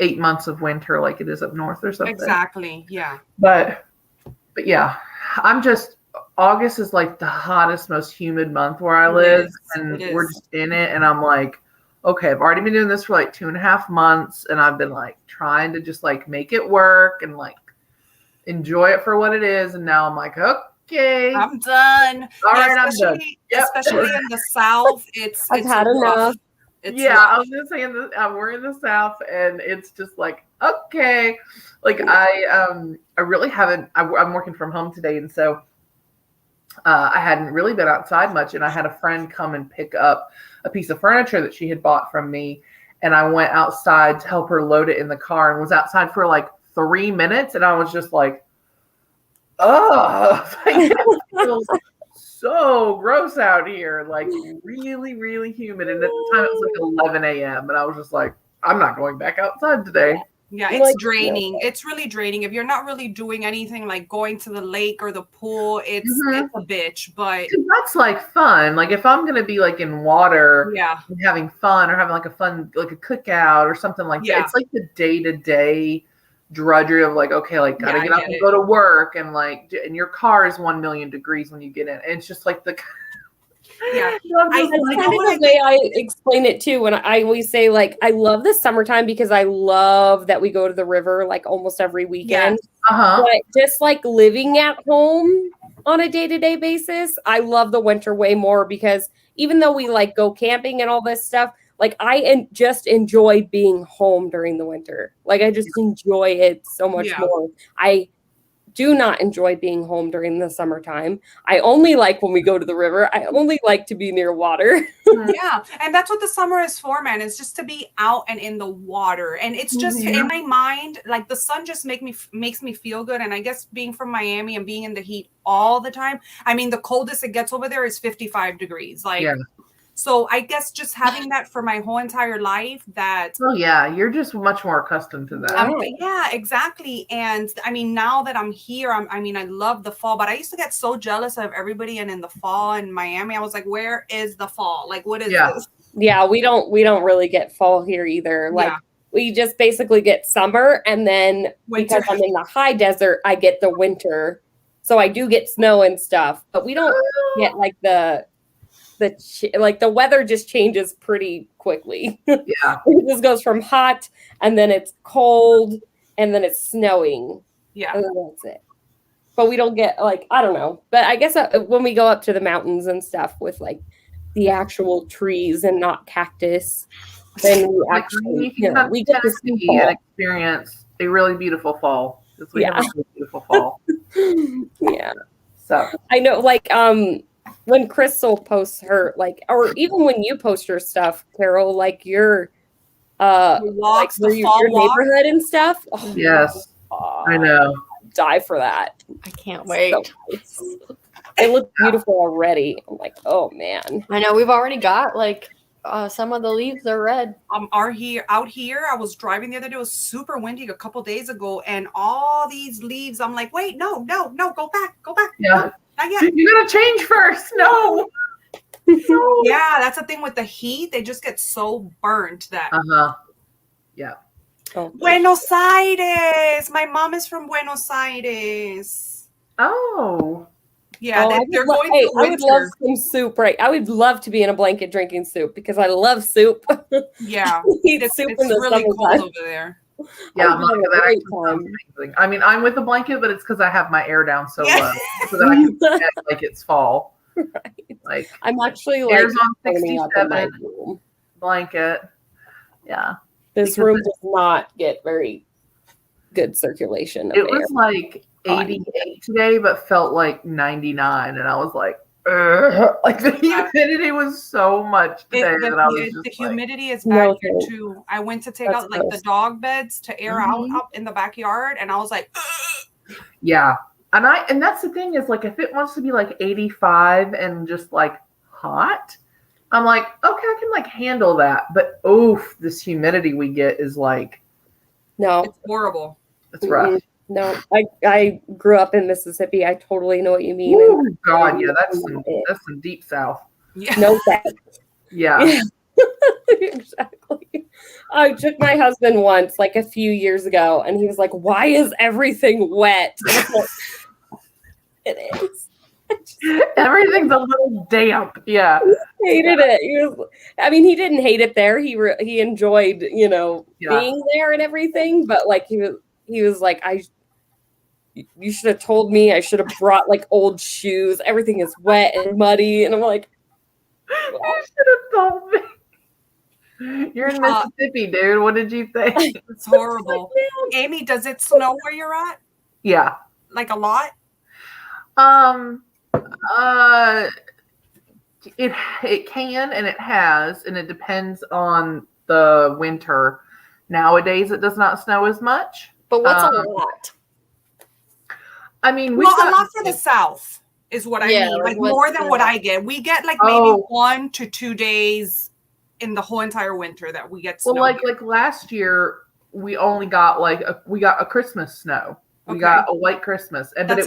8 months of winter like it is up north or something. Exactly. Yeah. But yeah, August is like the hottest, most humid month where I live, and we're just in it. And I'm like, okay, I've already been doing this for like 2.5 months, and I've been like trying to just like make it work and like enjoy it for what it is. And now I'm like, okay, I'm done. All right, I'm done. Yep. Especially in the South, it's had enough. I was gonna say we're in the South, and it's just like, okay, like I really haven't. I'm working from home today, and so I hadn't really been outside much, and I had a friend come and pick up a piece of furniture that she had bought from me, and I went outside to help her load it in the car, and was outside for like 3 minutes, and I was just like, oh, it feels so gross out here, like really humid. And at the time it was like 11 a.m. and I was just like, I'm not going back outside today. Yeah, it's draining. It's really draining. If you're not really doing anything like going to the lake or the pool, it's a bitch. But that's like fun. Like if I'm gonna be like in water, and having fun, or having like a cookout or something like that. It's like the day-to-day drudgery of like, okay, like gotta get up and go to work, and like, and your car is 1 million degrees when you get in. And it's just like the that's kind of the way I explain it too. When I always say like, I love the summertime because I love that we go to the river like almost every weekend. But just like living at home on a day-to-day basis, I love the winter way more, because even though we like go camping and all this stuff, like I just enjoy being home during the winter. Like I just enjoy it so much more. I do not enjoy being home during the summertime. I only like when we go to the river. I only like to be near water. Yeah. And that's what the summer is for, man. It's just to be out and in the water. And it's just in my mind, like the sun just makes me feel good. And I guess being from Miami and being in the heat all the time, I mean, the coldest it gets over there is 55 degrees. Like, so I guess just having that for my whole entire life, you're just much more accustomed to that. Yeah, exactly. And I mean, now that I'm here, I love the fall, but I used to get so jealous of everybody. And in the fall in Miami, I was like, where is the fall? Like, what is this? Yeah, we don't really get fall here either. Like we just basically get summer, and then winter. Because I'm in the high desert, I get the winter. So I do get snow and stuff, but we don't get like the like the weather just changes pretty quickly. Yeah. It just goes from hot and then it's cold and then it's snowing. Yeah. And then that's it. But we don't get like, I don't know. But I guess when we go up to the mountains and stuff with like the actual trees and not cactus, then we actually, we get to see and experience a really beautiful fall. We have a really beautiful fall. Yeah. So I know, like, when Crystal posts her, like, or even when you post your stuff, Carol, like your walks, like, your neighborhood and stuff. Oh, yes, I know. Die for that. I can't wait. So nice. It looks beautiful already. I'm like, oh man. I know we've already got like some of the leaves are red. Out here, I was driving the other day. It was super windy a couple days ago, and all these leaves. I'm like, wait, no, go back. Yeah, no, not yet. You gotta change first. No. Yeah, that's the thing with the heat. They just get so burnt that. Yeah. Oh, Buenos Aires. My mom is from Buenos Aires. Oh. Yeah, they're going I through winter. would love some soup, right? I would love to be in a blanket drinking soup because I love soup. Yeah, it's soup in the really cold summertime. over there. Yeah, great time. amazing. I mean, I'm with a blanket, but it's because I have my air down so low, so that I can pretend like it's fall. Right. Like I'm actually like air's on warming up in my 67 room. blanket. Yeah, This room does not get very good circulation of it air. was like 88 today, but felt like 99, and I was like, ugh. Like the humidity was so much today that I was just the humidity is No, bad here too. I went to take That's out like the gross. dog beds to air out up in the backyard, and I was like, ugh. Yeah. And that's the thing is like if it wants to be like 85 and just like hot, I'm like, okay, I can like handle that. But oof, this humidity we get is like No, It's horrible. it's rough. no. I grew up in Mississippi. I totally know what you mean. Oh God, yeah, that's some deep south. Yeah. No thanks. Yeah. Exactly. I took my husband once, like a few years ago, and he was like, "Why is everything wet?" And I'm like, it is. Everything's a little damp. Yeah. Hated it. He didn't hate it there. He enjoyed, being there and everything. But like he was like, you should have told me. I should have brought like old shoes. Everything is wet and muddy, and I'm like, you should have told me. You're in Mississippi, dude. What did you think? It's horrible. Amy, does it snow where you're at? Yeah. Like a lot? It can and it has, and it depends on the winter. Nowadays, it does not snow as much. But what's a lot? I mean, A lot for the South is what I mean. Like more than what I get. We get like maybe 1 to 2 days in the whole entire winter that we get snow. Well, like last year, we only got we got a Christmas snow. We got a white Christmas, but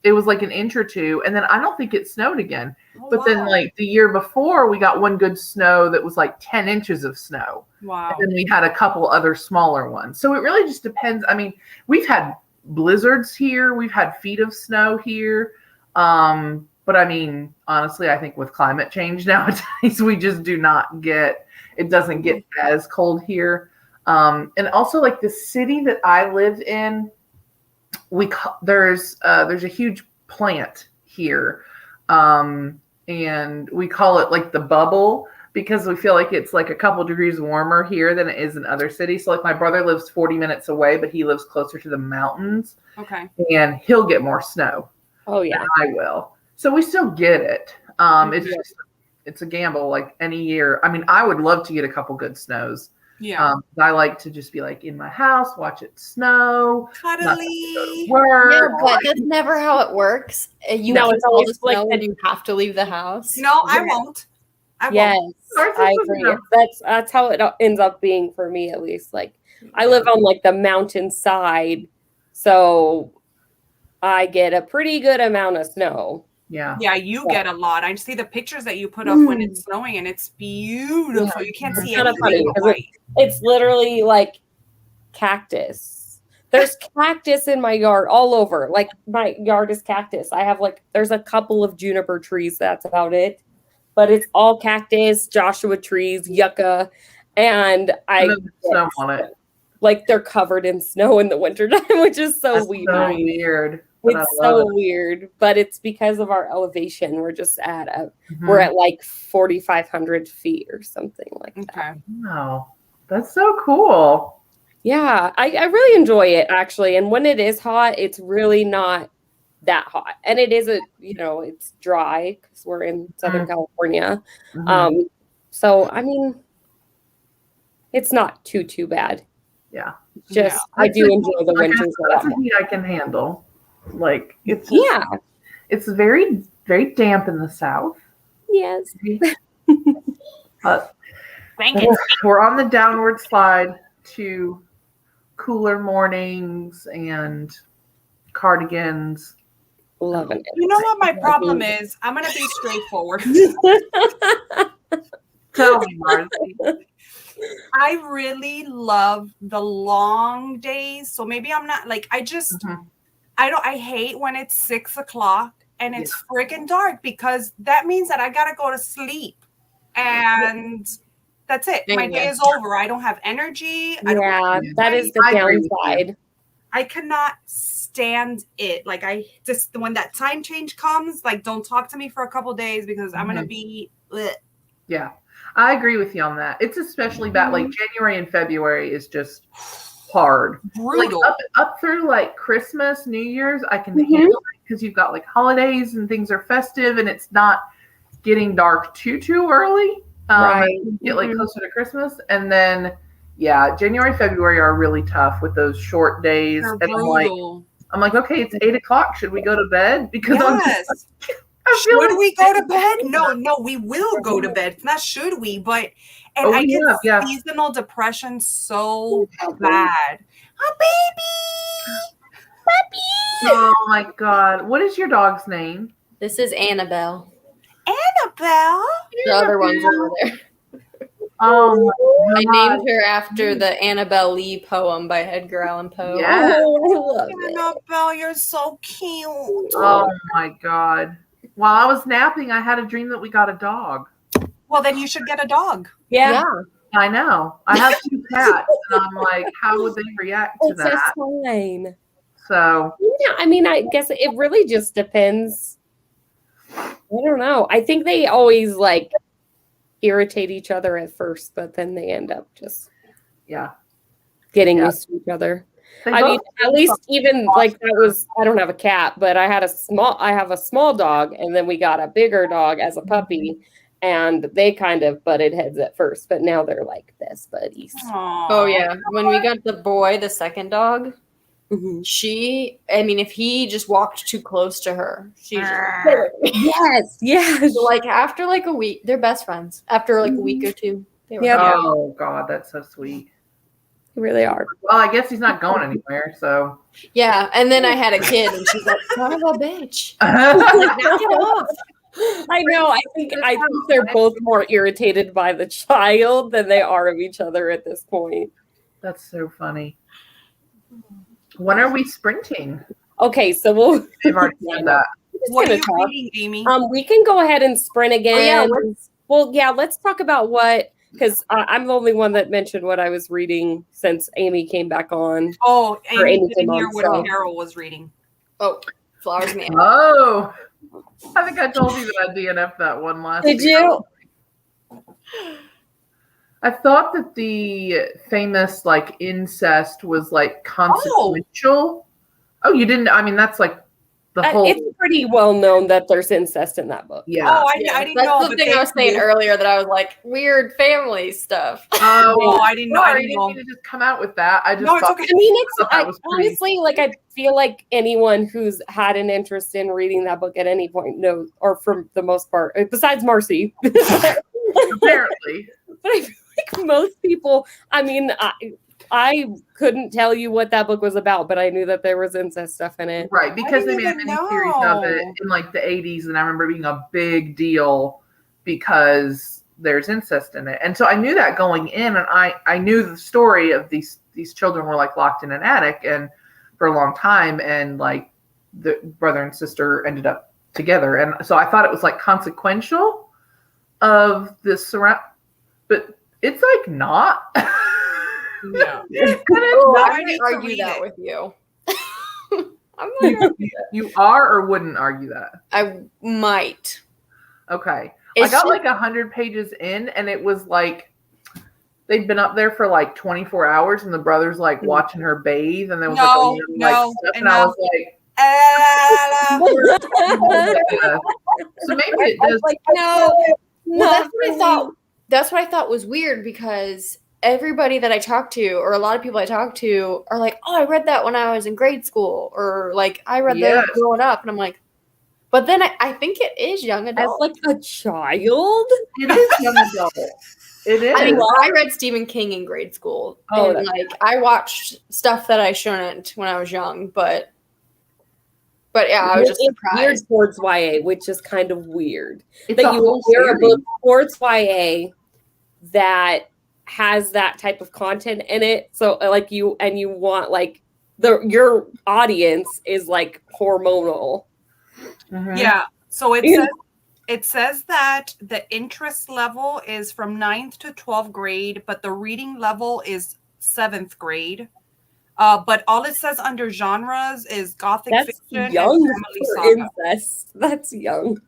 it was like an inch or two, and then I don't think it snowed again. But then like the year before, we got one good snow that was like 10 inches of snow. Wow. And then we had a couple other smaller ones. So it really just depends. I mean, we've had blizzards here. We've had feet of snow here. But I mean, honestly, I think with climate change nowadays, we just it doesn't get as cold here. And also like the city that I live in, there's a huge plant here. And we call it like the bubble because we feel like it's like a couple degrees warmer here than it is in other cities. So like my brother lives 40 minutes away, but he lives closer to the mountains. Okay. And he'll get more snow. Oh yeah. Than I will. So we still get it. It's a gamble like any year. I mean, I would love to get a couple good snows. Yeah. I like to just be like in my house, watch it snow. Cuddly. Work. Yeah, but that's never how it works. It's always like and you have to leave the house. No, I won't. Yes, I agree. That's how it ends up being for me, at least. Like I live on like the mountainside, so I get a pretty good amount of snow. Yeah. Yeah, you get a lot. I see the pictures that you put up when it's snowing, and it's beautiful. Yeah. You can't see anything. It's literally like cactus. There's cactus in my yard all over. Like my yard is cactus. I have there's a couple of juniper trees. That's about it. but it's all cactus, Joshua trees, yucca, and snow on it. Like they're covered in snow in the wintertime, which is so weird. So weird. It's so weird, but it's because of our elevation. We're just we're at like 4,500 feet or something like that. Wow, that's so cool. Yeah, I really enjoy it actually. And when it is hot, it's really not that hot. And it is it's dry because we're in Southern California. So I mean, it's not too bad. Yeah. Just I do enjoy the winters a lot. That's a heat I can handle. Like it's it's very, very damp in the south. Yes. But we're on the downward slide to cooler mornings and cardigans. Loving it. You know what my problem is? I'm gonna be straightforward. Tell me, Marcy. I really love the long days. So maybe I'm not like I hate when it's 6 o'clock and it's freaking dark because that means that I gotta go to sleep. And that's it. My day is over. I don't have energy. That is the downside. I cannot stand it. Like when that time change comes, like don't talk to me for a couple days because I'm gonna be Yeah. I agree with you on that. It's especially bad. Like January and February is just hard. Brutal. Like up through like Christmas, New Year's, I can handle it because you've got like holidays and things are festive and it's not getting dark too early. Right. Get like closer to Christmas. And then January, February are really tough with those short days. They're and brutal. I'm like, okay, it's 8 o'clock. Should we go to bed? Because should we go to bed? No, we will go to bed. Not should we, but I get seasonal depression so bad. Oh, baby! Oh my God. What is your dog's name? This is Annabelle. Annabelle? The other one's over there. Oh, I named her after the Annabelle Lee poem by Edgar Allan Poe. Yes. Oh, I love Annabelle, you're so cute. Oh my God. While I was napping, I had a dream that we got a dog. Well, then you should get a dog. Yeah. I know. I have 2 cats, and I'm like, how would they react to that? That's fine. So. Yeah, I mean, I guess it really just depends. I don't know. I think they always like irritate each other at first, but then they end up just getting used to each other. I mean, at least even like that was, I don't have a cat, but I have a small dog, and then we got a bigger dog as a puppy, and they kind of butted heads at first, but now they're like best buddies. Aww. Oh yeah. When we got the second dog, if he just walked too close to her, she's yes. So like after like a week, they're best friends. After like a week or two. Oh God, that's so sweet. They really are. Well, I guess he's not going anywhere, so. Yeah, and then I had a kid, and she's like, son of a bitch. Like, knock it off. I know. I think they're both more irritated by the child than they are of each other at this point. That's so funny. When are we sprinting? Okay, so They've already said that. What are you reading, Amy? We can go ahead and sprint again. Oh, let's talk about because I'm the only one that mentioned what I was reading since Amy came back on. Oh, Amy didn't hear what Carol was reading. Oh, Flowers Man. Oh, I think I told you that I DNF'd that one last Did you? I thought that the famous like incest was like consequential. Oh, you didn't? I mean, that's like the whole. It's pretty well known that there's incest in that book. Yeah. Oh, I didn't know. That's the thing I was saying earlier that I was like, weird family stuff. Oh, I didn't know. I didn't mean to just come out with that. I just thought. It's okay. I mean, honestly, like I feel like anyone who's had an interest in reading that book at any point knows, or for the most part, besides Marcy, apparently. But I feel like most people. I mean, I couldn't tell you what that book was about, but I knew that there was incest stuff in it. Right, because they made a miniseries of it in like the 80s, and I remember being a big deal because there's incest in it. And so I knew that going in, and I knew the story of these children were like locked in an attic and for a long time, and like the brother and sister ended up together. And so I thought it was like consequential, of the surround, but it's like not. Yeah. I might argue that with you. I'm not you are or wouldn't argue that? I might. Okay. It's I got like 100 pages in, and it was like they'd been up there for like 24 hours, and the brother's like watching her bathe, and there was stuff, and I was like, so maybe it does. Like, no. no, That's what I thought. That's what I thought was weird, because everybody that I talk to, or a lot of people I talk to, are like, "Oh, I read that when I was in grade school," or like, "I read that growing up," and I'm like, but then I think it is young adult. As like a child? It is young adult. It is. I mean, I read Stephen King in grade school. Oh, and like I watched stuff that I shouldn't when I was young, but yeah, I was just surprised. Weird towards YA, which is kind of weird. It's that you will hear a book towards YA that has that type of content in it. So like you want like your audience is like hormonal. Mm-hmm. Yeah. So it says that the interest level is from 9th to 12th grade, but the reading level is 7th grade. But all it says under genres is gothic fiction young and family saga. Incest. That's young.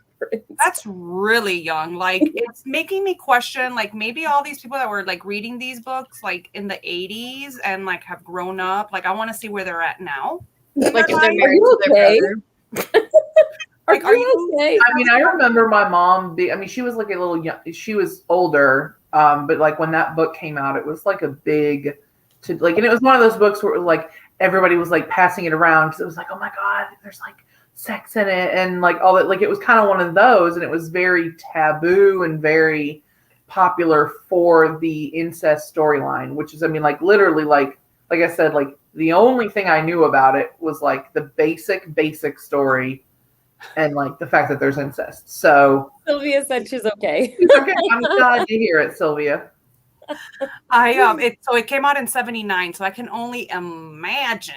That's really young. Like, it's making me question, like, maybe all these people that were like reading these books like in the 80s and like have grown up. Like, I want to see where they're at now. Like, if they're married to their brother. Like, are you okay? I mean, I remember my mom she was like a little young, she was older, but like when that book came out, it was like a big, and it was one of those books where it was like everybody was like passing it around because it was like, oh my God, there's like sex in it and like all that. Like it was kind of one of those, and it was very taboo and very popular for the incest storyline, which is, I mean, like literally, like I said, like the only thing I knew about it was like the basic story. And like the fact that there's incest. So Sylvia said she's okay. Okay, I'm glad to hear it, Sylvia. It came out in 79, so I can only imagine.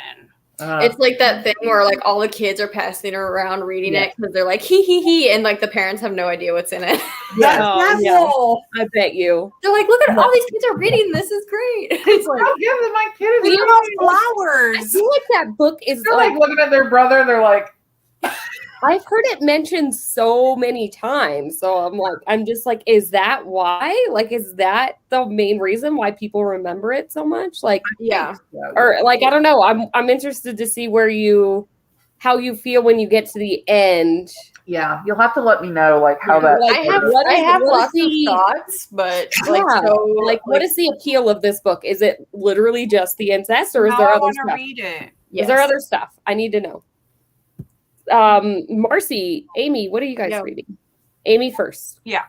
It's like that thing where like all the kids are passing around reading it because they're like he, and like the parents have no idea what's in it. I bet you. They're like, look at all these kids are reading. This is great. It's like, I'll give them my kids flowers. I feel like that book is they're like looking at their brother. They're like, I've heard it mentioned so many times. So I'm just like, is that why? Like, is that the main reason why people remember it so much? Like, yeah. Or like, I don't know. I'm interested to see how you feel when you get to the end. Yeah, you'll have to let me know like how that. Like, I have lots of thoughts, but what is the appeal of this book? Is it literally just the incest, or is there other stuff? Read it. Is there other stuff? I need to know. Marcy, Amy, what are you guys reading? Amy first. Yeah.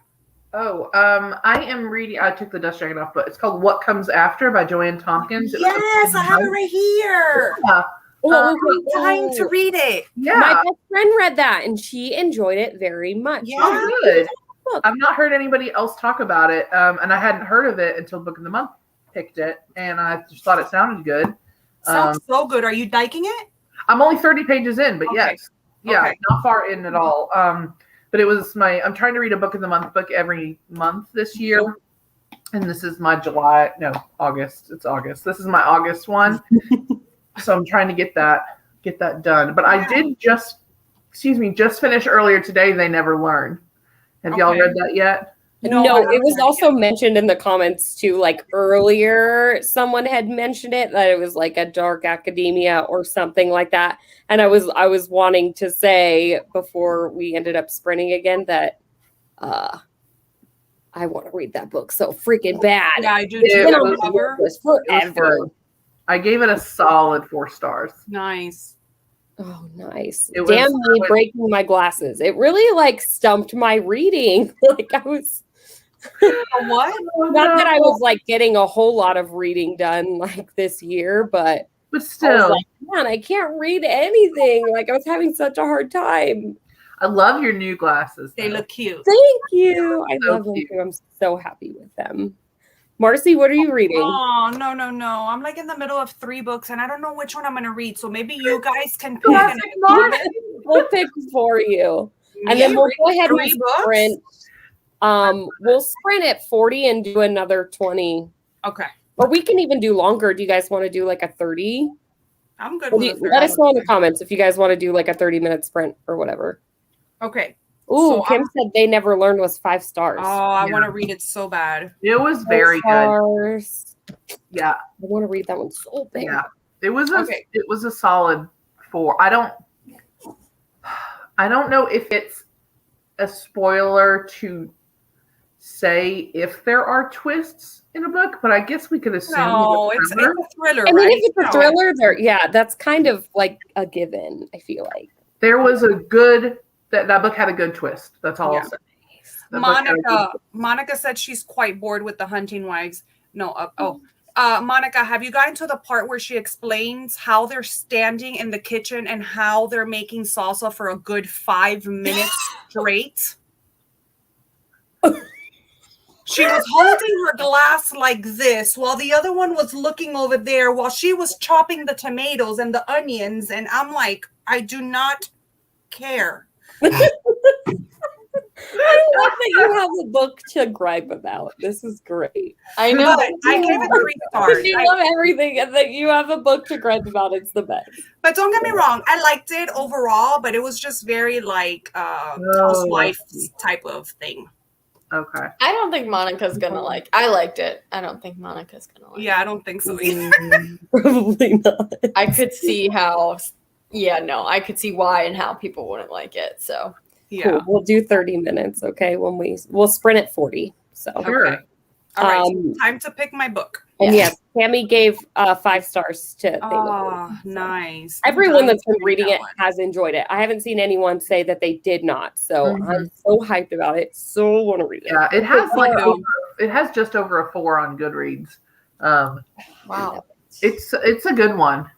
Oh, I am reading. I took the dust jacket off, but it's called "What Comes After" by Joanne Tompkins. Yes, I have it right here. Yeah. I'm trying to read it. Yeah, my best friend read that and she enjoyed it very much. Yeah, good. I've not heard anybody else talk about it, and I hadn't heard of it until Book of the Month picked it, and I just thought it sounded good. Sounds so good. Are you liking it? I'm only 30 pages in, but yes. Yeah, okay. Not far in at all. But it was I'm trying to read a Book of the Month book every month this year. And this is my August. It's August. This is my August one. So I'm trying to get that done. But I did just finish earlier today, They Never Learn. Have y'all read that yet? No, it was also mentioned in the comments too, like earlier someone had mentioned it, that it was like a dark academia or something like that. And I was wanting to say before we ended up sprinting again that I want to read that book so freaking bad. Yeah, I do. Forever. I gave it a solid 4 stars. Nice. Oh, nice. Damn me breaking my glasses. It really like stumped my reading. Like I was what? Not that I was like getting a whole lot of reading done like this year, but still, I was like, man, I can't read anything. Like I was having such a hard time. I love your new glasses. They look cute. Thank you. I love them too. I'm so happy with them. Marcy, what are you reading? Oh, no. I'm like in the middle of 3 books and I don't know which one I'm going to read. So maybe you guys can pick. We'll pick for you. And then we'll go ahead and sprint. We'll sprint at 40 and do another 20. Okay. Or we can even do longer. Do you guys want to do like a 30? I'm good with it. Let us know in the comments if you guys want to do like a 30-minute sprint or whatever. Okay. Ooh, so Kim said They Never Learned was 5 stars. Oh, I want to read it so bad. It was very good. Yeah. I want to read that one so bad. Yeah. It was a solid 4. I don't know if it's a spoiler to say if there are twists in a book, but I guess we could assume. No, it's a thriller. I mean, if it's a thriller, that's kind of like a given. I feel like there was a good that book had a good twist. That's all I'll say. Monica said she's quite bored with the Hunting Wives. Monica, have you gotten to the part where she explains how they're standing in the kitchen and how they're making salsa for a good 5 minutes straight? She was holding her glass like this while the other one was looking over there while she was chopping the tomatoes and the onions. And I'm like, I do not care. I love that you have a book to gripe about. This is great. I know. I gave it 3 stars. You love everything, and that you have a book to gripe about. It's the best. But don't get me wrong, I liked it overall, but it was just very like housewife type of thing. Okay. I don't think Monica's gonna like. I liked it. I don't think Monica's gonna like. Yeah, I don't think so either. Probably not. I could see how. Yeah, no, I could see why and how people wouldn't like it. So yeah, cool. We'll do 30 minutes. Okay, we'll sprint at 40. So okay. All right, time to pick my book. And yes, Tammy gave 5 stars to. Oh, nice. Everyone that's been reading it has enjoyed it. I haven't seen anyone say that they did not. So I'm so hyped about it. So want to read it. Yeah, it has just over a 4 on Goodreads. Wow, it's a good one.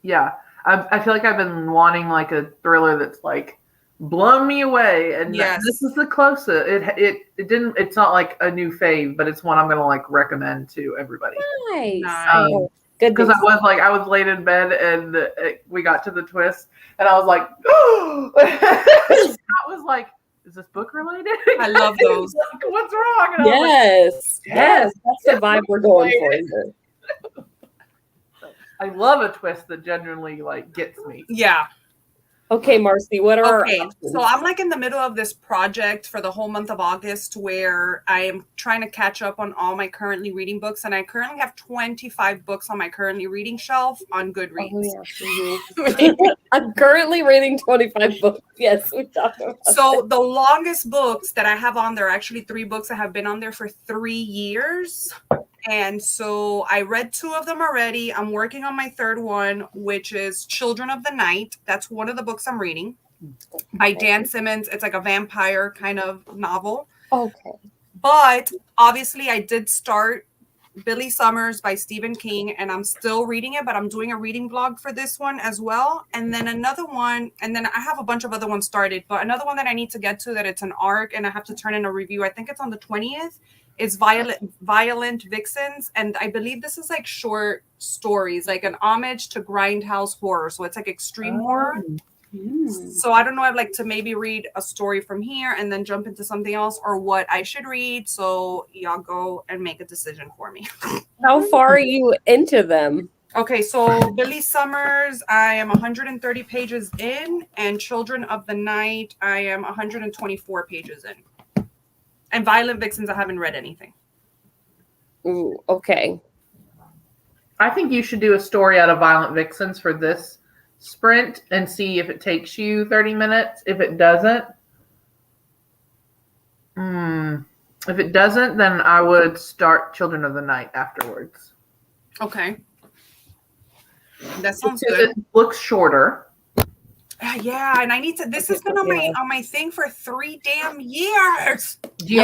Yeah, I feel like I've been wanting like a thriller that's like blown me away, and this is the closest. It didn't. It's not like a new fave, but it's one I'm gonna like recommend to everybody. Nice. Good. Because I was laid in bed and we got to the twist, and I was like, oh! I was like, is this book related? I love those. Like, what's wrong? And yes, that's the vibe we're going for. Here. I love a twist that genuinely like gets me. Yeah. Okay, Marcy, what are our options? So I'm like in the middle of this project for the whole month of August where I am trying to catch up on all my currently reading books. And I currently have 25 books on my currently reading shelf on Goodreads. Oh, yeah. I'm currently reading 25 books. Yes, we talked about So the longest books that I have on there, actually 3 books that have been on there for 3 years. And so I read 2 of them already. I'm working on my 3rd one, which is Children of the Night. That's one of the books I'm reading by Dan Simmons. It's like a vampire kind of novel. Okay. But obviously I did start Billy Summers by Stephen King, and I'm still reading it, but I'm doing a reading blog for this one as well. And then another one, and then I have a bunch of other ones started, but another one that I need to get to that it's an arc and I have to turn in a review. I think it's on the 20th. It's Violent Vixens, and I believe this is like short stories, like an homage to grindhouse horror. So it's like extreme horror. So I don't know. I'd like to maybe read a story from here and then jump into something else, or what I should read. So y'all go and make a decision for me. How far are you into them? Okay, so Billy Summers, I am 130 pages in, and Children of the Night, I am 124 pages in. And Violent Vixens, I haven't read anything. Ooh, okay. I think you should do a story out of Violent Vixens for this sprint and see if it takes you 30 minutes. If it doesn't, then I would start Children of the Night afterwards. Okay. That sounds good. It looks shorter. Yeah, and I need to. This has been on my thing for 3 damn years. Do you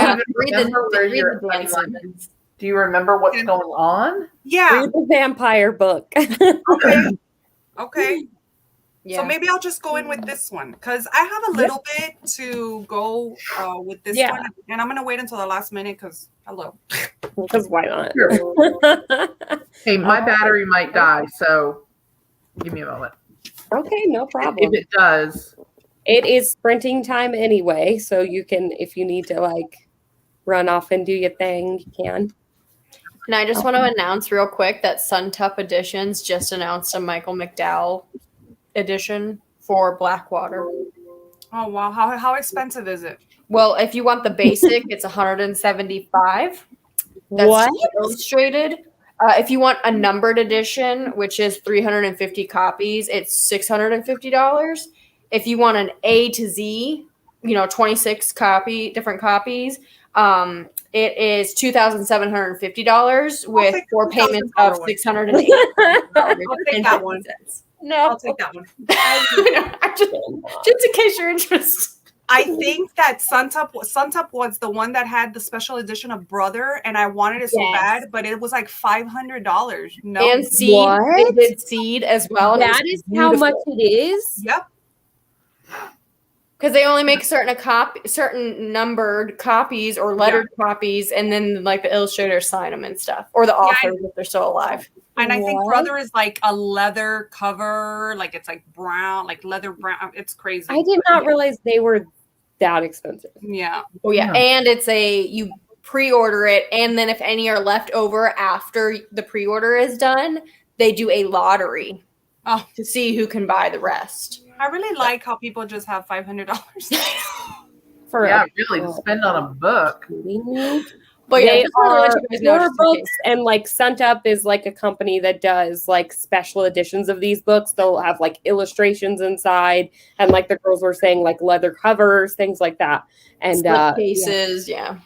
remember what's going on? Yeah, read the vampire book. Okay. Yeah. So maybe I'll just go in with this one because I have a little bit to go with this one, and I'm gonna wait until the last minute because hello. Because why not? Sure. Hey, my battery might die, so give me a moment. Okay, no problem. If it does, It is sprinting time anyway, so you can, if you need to like run off and do your thing, you can. And I just want to announce real quick that Suntup Editions just announced a Michael McDowell edition for Blackwater. Oh wow! How expensive is it? Well, if you want the basic, it's $175. That's What? illustrated. If you want a numbered edition, which is 350 copies, it's $650. If you want an A to Z, 26 different copies, it is $2,750 with 4 payments of $680. I'll take that one. No, I'll take that one. Just in case you're interested. I think that Suntup was the one that had the special edition of Brother, and I wanted it so bad, but it was like $500. No, and Seed, they did Seed as well. That is how much it is. Yep. Because they only make certain numbered copies or lettered copies, and then like the illustrators sign them and stuff, or the authors if they're still alive. And I think Brother is like a leather cover, like it's like brown, like leather brown. It's crazy. I did not realize they were that expensive. Yeah. Oh yeah, and it's you pre-order it, and then if any are left over after the pre-order is done, they do a lottery to see who can buy the rest. I really like how people just have $500 really to spend on a book. But they are horror books, and like Suntup is like a company that does like special editions of these books. They'll have like illustrations inside, and like the girls were saying, like leather covers, things like that, and cases. Yeah.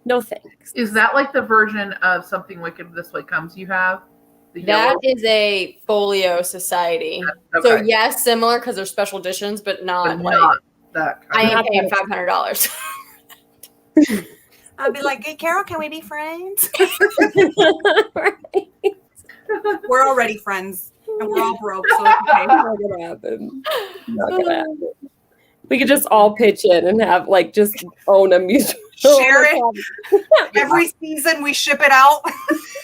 No thanks. Is that like the version of Something Wicked This Way Comes you have? That is a folio society. Okay. So yes, similar because they're special editions, but not that. I am paying $500. I'd be like, hey, Carol, can we be friends? We're already friends, and we're all broke, so it's okay. Not gonna happen. Not gonna happen. We could just all pitch in and have like just own a musical. Share it. Every season we ship it out.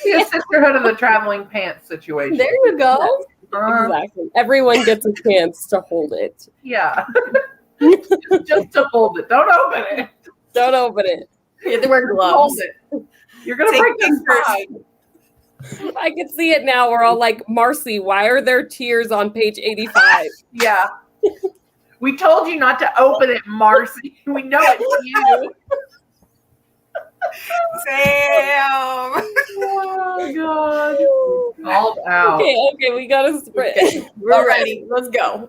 The Sisterhood of the Traveling Pants situation. There you go. Exactly. Everyone gets a chance to hold it. Yeah. just to hold it. Don't open it. Don't open it. You have to wear gloves. Hold it. You're gonna break the spine. I can see it now. We're all like, Marcy, why are there tears on page 85? Yeah. We told you not to open it, Marcy. We know it's you. Damn. Oh, God. Called out. Okay, we got to sprint. Okay, we're ready. Let's go.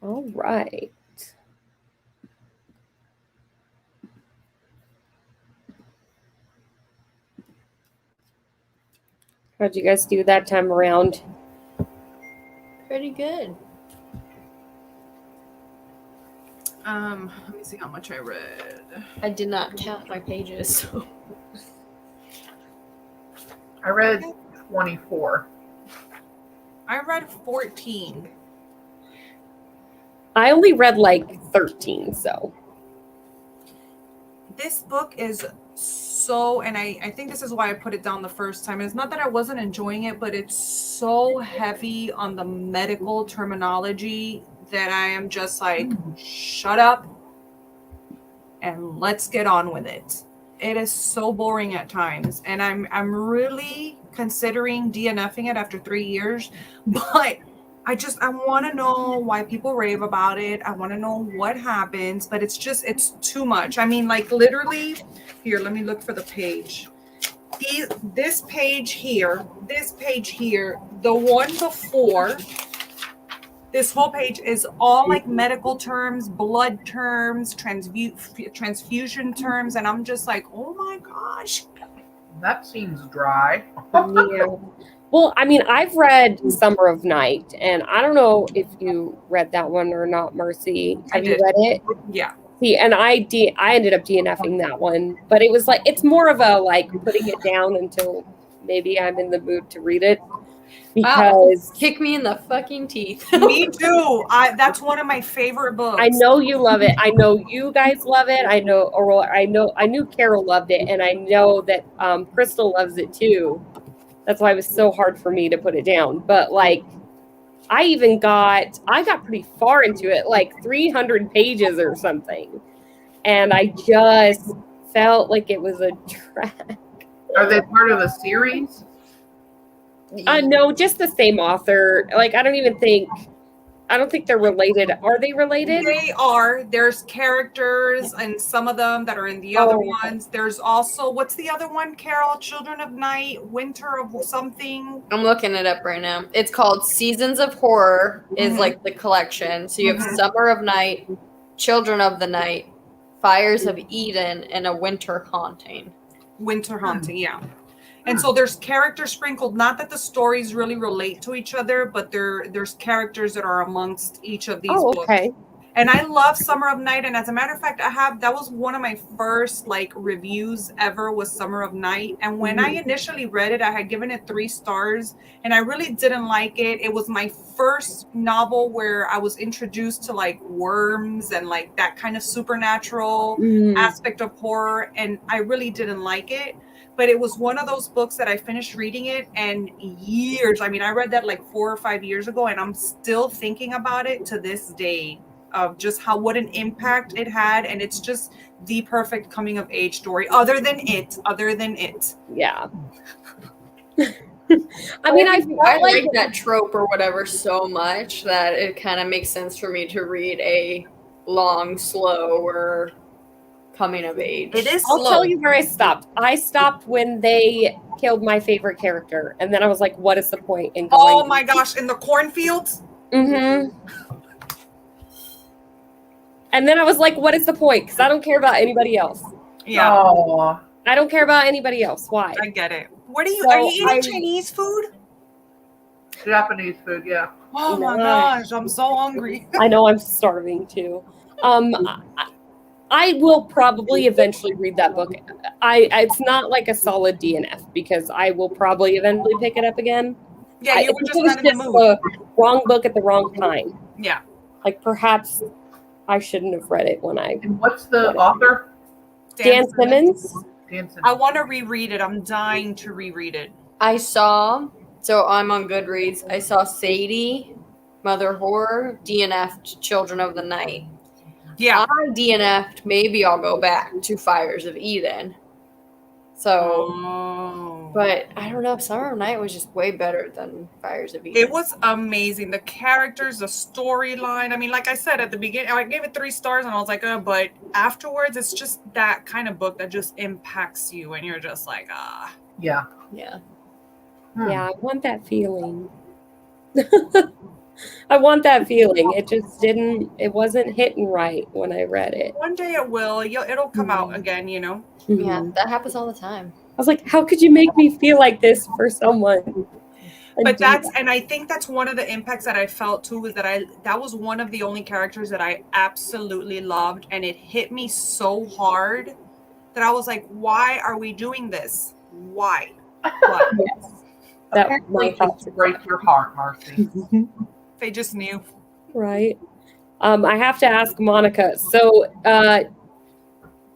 All right. How'd you guys do that time around? Pretty good. Let me see how much I read. I did not count my pages. So. I read 24. I read 14. I only read like 13, so. This book is so, and I think this is why I put it down the first time. It's not that I wasn't enjoying it, but it's so heavy on the medical terminology that I am just like, shut up and let's get on with it. It is so boring at times, and I'm really considering DNFing it after 3 years, but I want to know why people rave about it. I want to know what happens, but it's too much. I mean, like literally, here, let me look for the page. This page here, the one before, this whole page is all like medical terms, blood terms, transfusion terms, and I'm just like, oh my gosh. That seems dry. Yeah. Well, I mean, I've read Summer of Night, and I don't know if you read that one or not, Mercy. Have you read it? Yeah. See, and I ended up DNFing that one, but it was like, it's more of a like putting it down until maybe I'm in the mood to read it. Because kick me in the fucking teeth. Me too. That's one of my favorite books. I know you love it. I know you guys love it. I knew Carol loved it, and I know that Crystal loves it too. That's why it was so hard for me to put it down. But like, I got pretty far into it, like 300 pages or something, and I just felt like it was a drag. Are they part of the series? No, just the same author. Like, I don't think they're related. Are they related? They are. There's characters and some of them that are in the other ones. There's also, what's the other one, Carol? Children of Night, Winter of something. I'm looking it up right now. It's called Seasons of Horror is like the collection. So you have Summer of Night, Children of the Night, Fires of Eden, and A Winter Haunting. Winter Haunting, yeah. And so there's characters sprinkled, not that the stories really relate to each other, but there's characters that are amongst each of these books. Okay. And I love Summer of Night. And as a matter of fact, that was one of my first like reviews ever was Summer of Night. And when I initially read it, I had given it 3 stars and I really didn't like it. It was my first novel where I was introduced to like worms and like that kind of supernatural aspect of horror. And I really didn't like it. But it was one of those books that I finished reading it and years. I mean, I read that like 4 or 5 years ago, and I'm still thinking about it to this day of just what an impact it had. And it's just the perfect coming of age story other than it. Yeah. I mean, I like that trope or whatever so much that it kind of makes sense for me to read a long, slow, or coming of age. It is. I'll tell you where I stopped. I stopped when they killed my favorite character, and then I was like, "What is the point in going?" Oh my gosh! In the cornfields. Mm-hmm. And then I was like, "What is the point?" Because I don't care about anybody else. Yeah. Oh. I don't care about anybody else. Why? I get it. What are you eating Chinese food? Japanese food, yeah. Oh my gosh, I'm so hungry. I know, I'm starving too. I will probably eventually read that book. It's not like a solid DNF because I will probably eventually pick it up again. Yeah, you were just not in the mood. The wrong book at the wrong time. Yeah. Like perhaps I shouldn't have read it when I. And what's the author? Dan Simmons. I want to reread it. I'm dying to reread it. So I'm on Goodreads. I saw Sadie, Mother Horror, DNF'd Children of the Night. Yeah. I DNF'd. Maybe I'll go back to Fires of Eden. So, but I don't know. Summer of Night was just way better than Fires of Eden. It was amazing. The characters, the storyline. I mean, like I said at the beginning, I gave it 3 stars and I was like, but afterwards, it's just that kind of book that just impacts you and you're just like, Yeah. Yeah. Yeah, I want that feeling. I want that feeling. It just didn't. It wasn't hitting right when I read it. One day it will. It'll come out again. Yeah, that happens all the time. I was like, how could you make me feel like this for someone? But and I think that's one of the impacts that I felt too, is that was one of the only characters that I absolutely loved, and it hit me so hard that I was like, why are we doing this? Why? What? Yes. That might break your heart, Marcy. They just knew. Right. I have to ask Monica. So,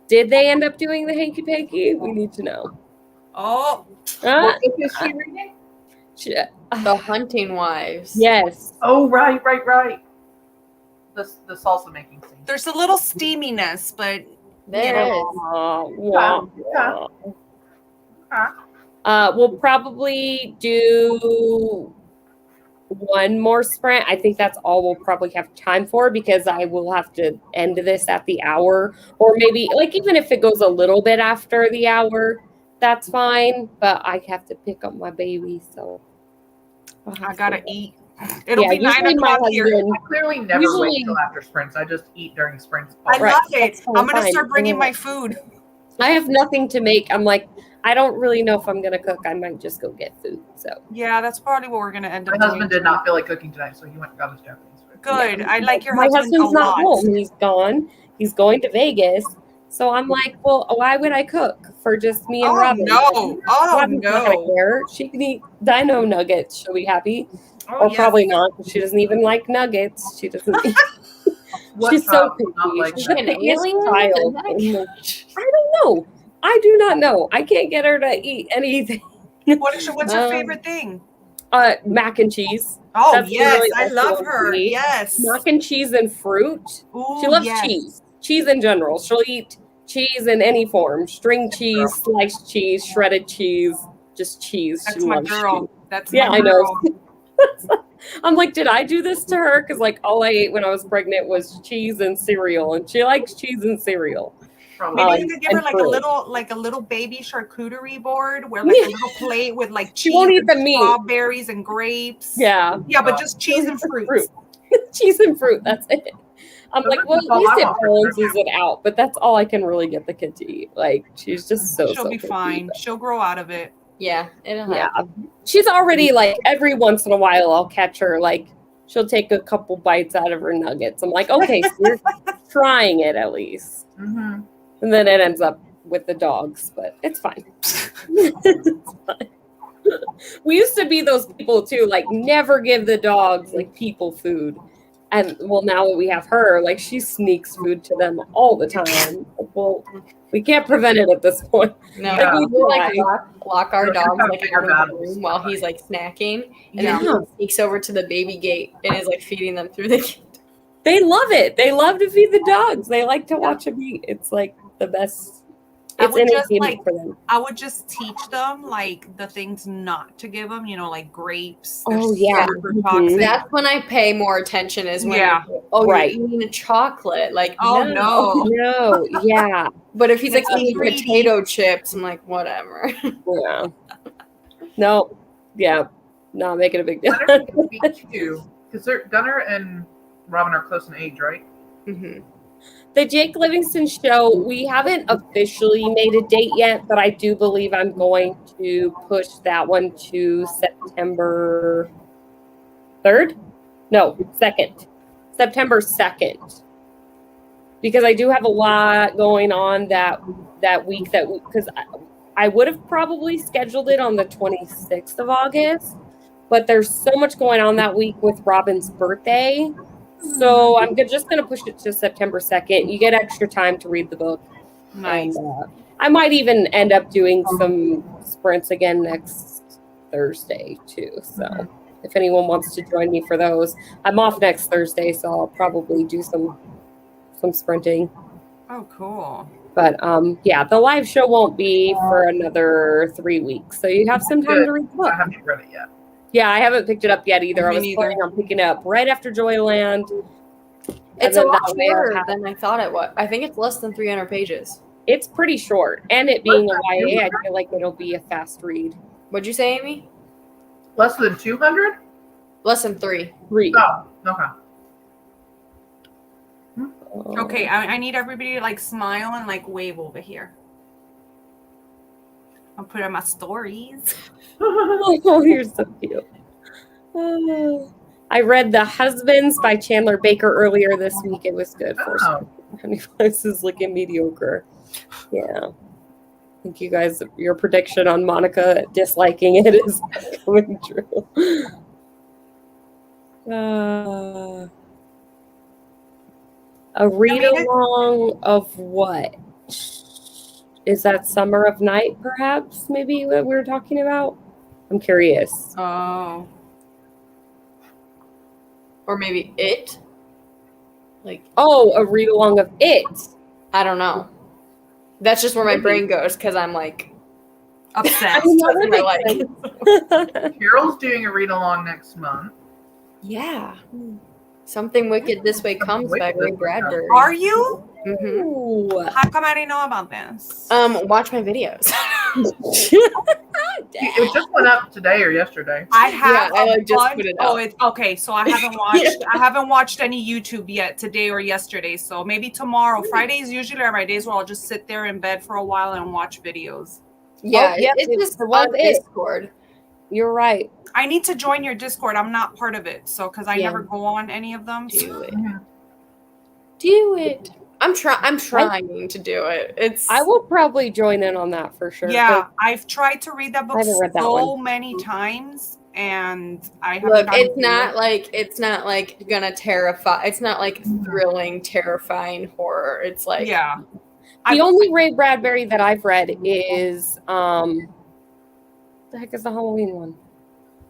did they end up doing the hanky panky? We need to know. Oh. What book is she reading? The Hunting Wives. Yes. Oh, right. The salsa making scene. There's a little steaminess, but there is. We'll probably do one more sprint. I think that's all we'll probably have time for, because I will have to end this at the hour, or maybe like even if it goes a little bit after the hour, that's fine. But I have to pick up my baby, so I gotta eat. It'll be 9 o'clock here. I clearly never wait until after sprints. I just eat during sprints. I love it. I'm gonna start bringing my food. I have nothing to make. I'm like, I don't really know if I'm gonna cook. I might just go get food. So yeah, that's probably what we're gonna end up doing. My husband did not feel like cooking tonight, so he went and got his Japanese food. Good. Yeah. I like your my husband's not home. He's gone. He's going to Vegas. So I'm like, well, why would I cook for just me and Robin? No. Robin's not gonna care. She can eat dino nuggets. She'll be happy. Or probably not. She doesn't even like nuggets. She doesn't eat. She's so picky. Like she's an alien child. I don't know. I do not know. I can't get her to eat anything. What's your favorite thing? Mac and cheese. Oh, that's yes. Really I love her. Yes. Mac and cheese and fruit. Ooh, she loves cheese. Cheese in general. She'll eat cheese in any form. String cheese, sliced cheese, shredded cheese, just cheese. That's my girl. Cheese. That's my girl. I know. I'm like, did I do this to her? Because like all I ate when I was pregnant was cheese and cereal, and she likes cheese and cereal. Maybe you could give her like a little baby charcuterie board, where like a little plate with like cheese, won't eat the meat, strawberries and grapes. Yeah, but just cheese and fruit. Cheese and fruit. That's it. I'm like, well, at least it balances it out. But that's all I can really get the kid to eat. Like, she's just She'll be fine. She'll grow out of it. Yeah, she's already like every once in a while I'll catch her like she'll take a couple bites out of her nuggets. I'm like, okay, so you're trying it at least. Mm-hmm. And then it ends up with the dogs, but it's fine. It's fine. We used to be those people too, like never give the dogs like people food. And well, now that we have her, like she sneaks food to them all the time. Well, we can't prevent it at this point. No, like, we like lock our dogs like out of the room while he's like snacking, and then he sneaks over to the baby gate and is like feeding them through the gate. They love it. They love to feed the dogs. They like to watch them eat. It's like the best. It's entertainment for them. I would just teach them like the things not to give them, like grapes. Oh yeah, that's when I pay more attention. Is when right. You're eating a chocolate, like no, yeah. But if he's like eating potato chips, I'm like whatever. Yeah. No. Yeah. Not making a big deal. Because Gunnar and Robin are close in age, right? Mm-hmm. The Jake Livingston show, we haven't officially made a date yet, but I do believe I'm going to push that one to September 3rd? No, 2nd. September 2nd. Because I do have a lot going on that week, because I would have probably scheduled it on the 26th of August, but there's so much going on that week with Robin's birthday. So I'm just going to push it to September 2nd. You get extra time to read the book. Nice. And, I might even end up doing some sprints again next Thursday too. So if anyone wants to join me for those, I'm off next Thursday, so I'll probably do some sprinting. Oh, cool. But yeah, the live show won't be for another 3 weeks, so you have some time to read the book. I haven't read it yet. Yeah, I haven't picked it up yet either. I was planning on picking it up right after Joyland. It's a lot shorter than I thought it was. I think it's less than 300 pages. It's pretty short. And it being a YA, I feel like it'll be a fast read. What'd you say, Amy? Less than 200? Less than 3. 3. Oh, okay. Okay, I need everybody to like smile and like wave over here. I'll put it on my stories. Oh, you're so cute. I read The Husbands by Chandler Baker earlier this week. It was good. Oh. 25 is looking mediocre. Yeah. I think you guys, your prediction on Monica disliking it is coming true. A read-along of what? Is that Summer of Night, perhaps, maybe, what we were talking about? I'm curious. Oh. Or maybe It. A read-along of It. I don't That's just where my brain goes because I'm like obsessed. That's my like. Carol's doing a read along next month. Yeah. Something Wicked This Way Comes by Ray Bradbury. Are you? Mm-hmm. How come I didn't know about this? Watch my videes. It just went up today or yesterday. I have. Yeah, I just put it out. Oh, it's okay. So I haven't watched. I haven't watched any YouTube yet today or yesterday. So maybe tomorrow. Fridays usually are my days where I'll just sit there in bed for a while and watch videos. Yeah, yep, it's just on Discord. You're right. I need to join your Discord. I'm not part of it, so because I never go on any of them. Do it. Do it. I'm trying to do it. I will probably join in on that for sure. Yeah, I've tried to read that book so one. many times, and I haven't. Look, it's not like gonna terrify. It's not like thrilling, terrifying horror. It's like The only Ray Bradbury that I've read is the heck is the Halloween one?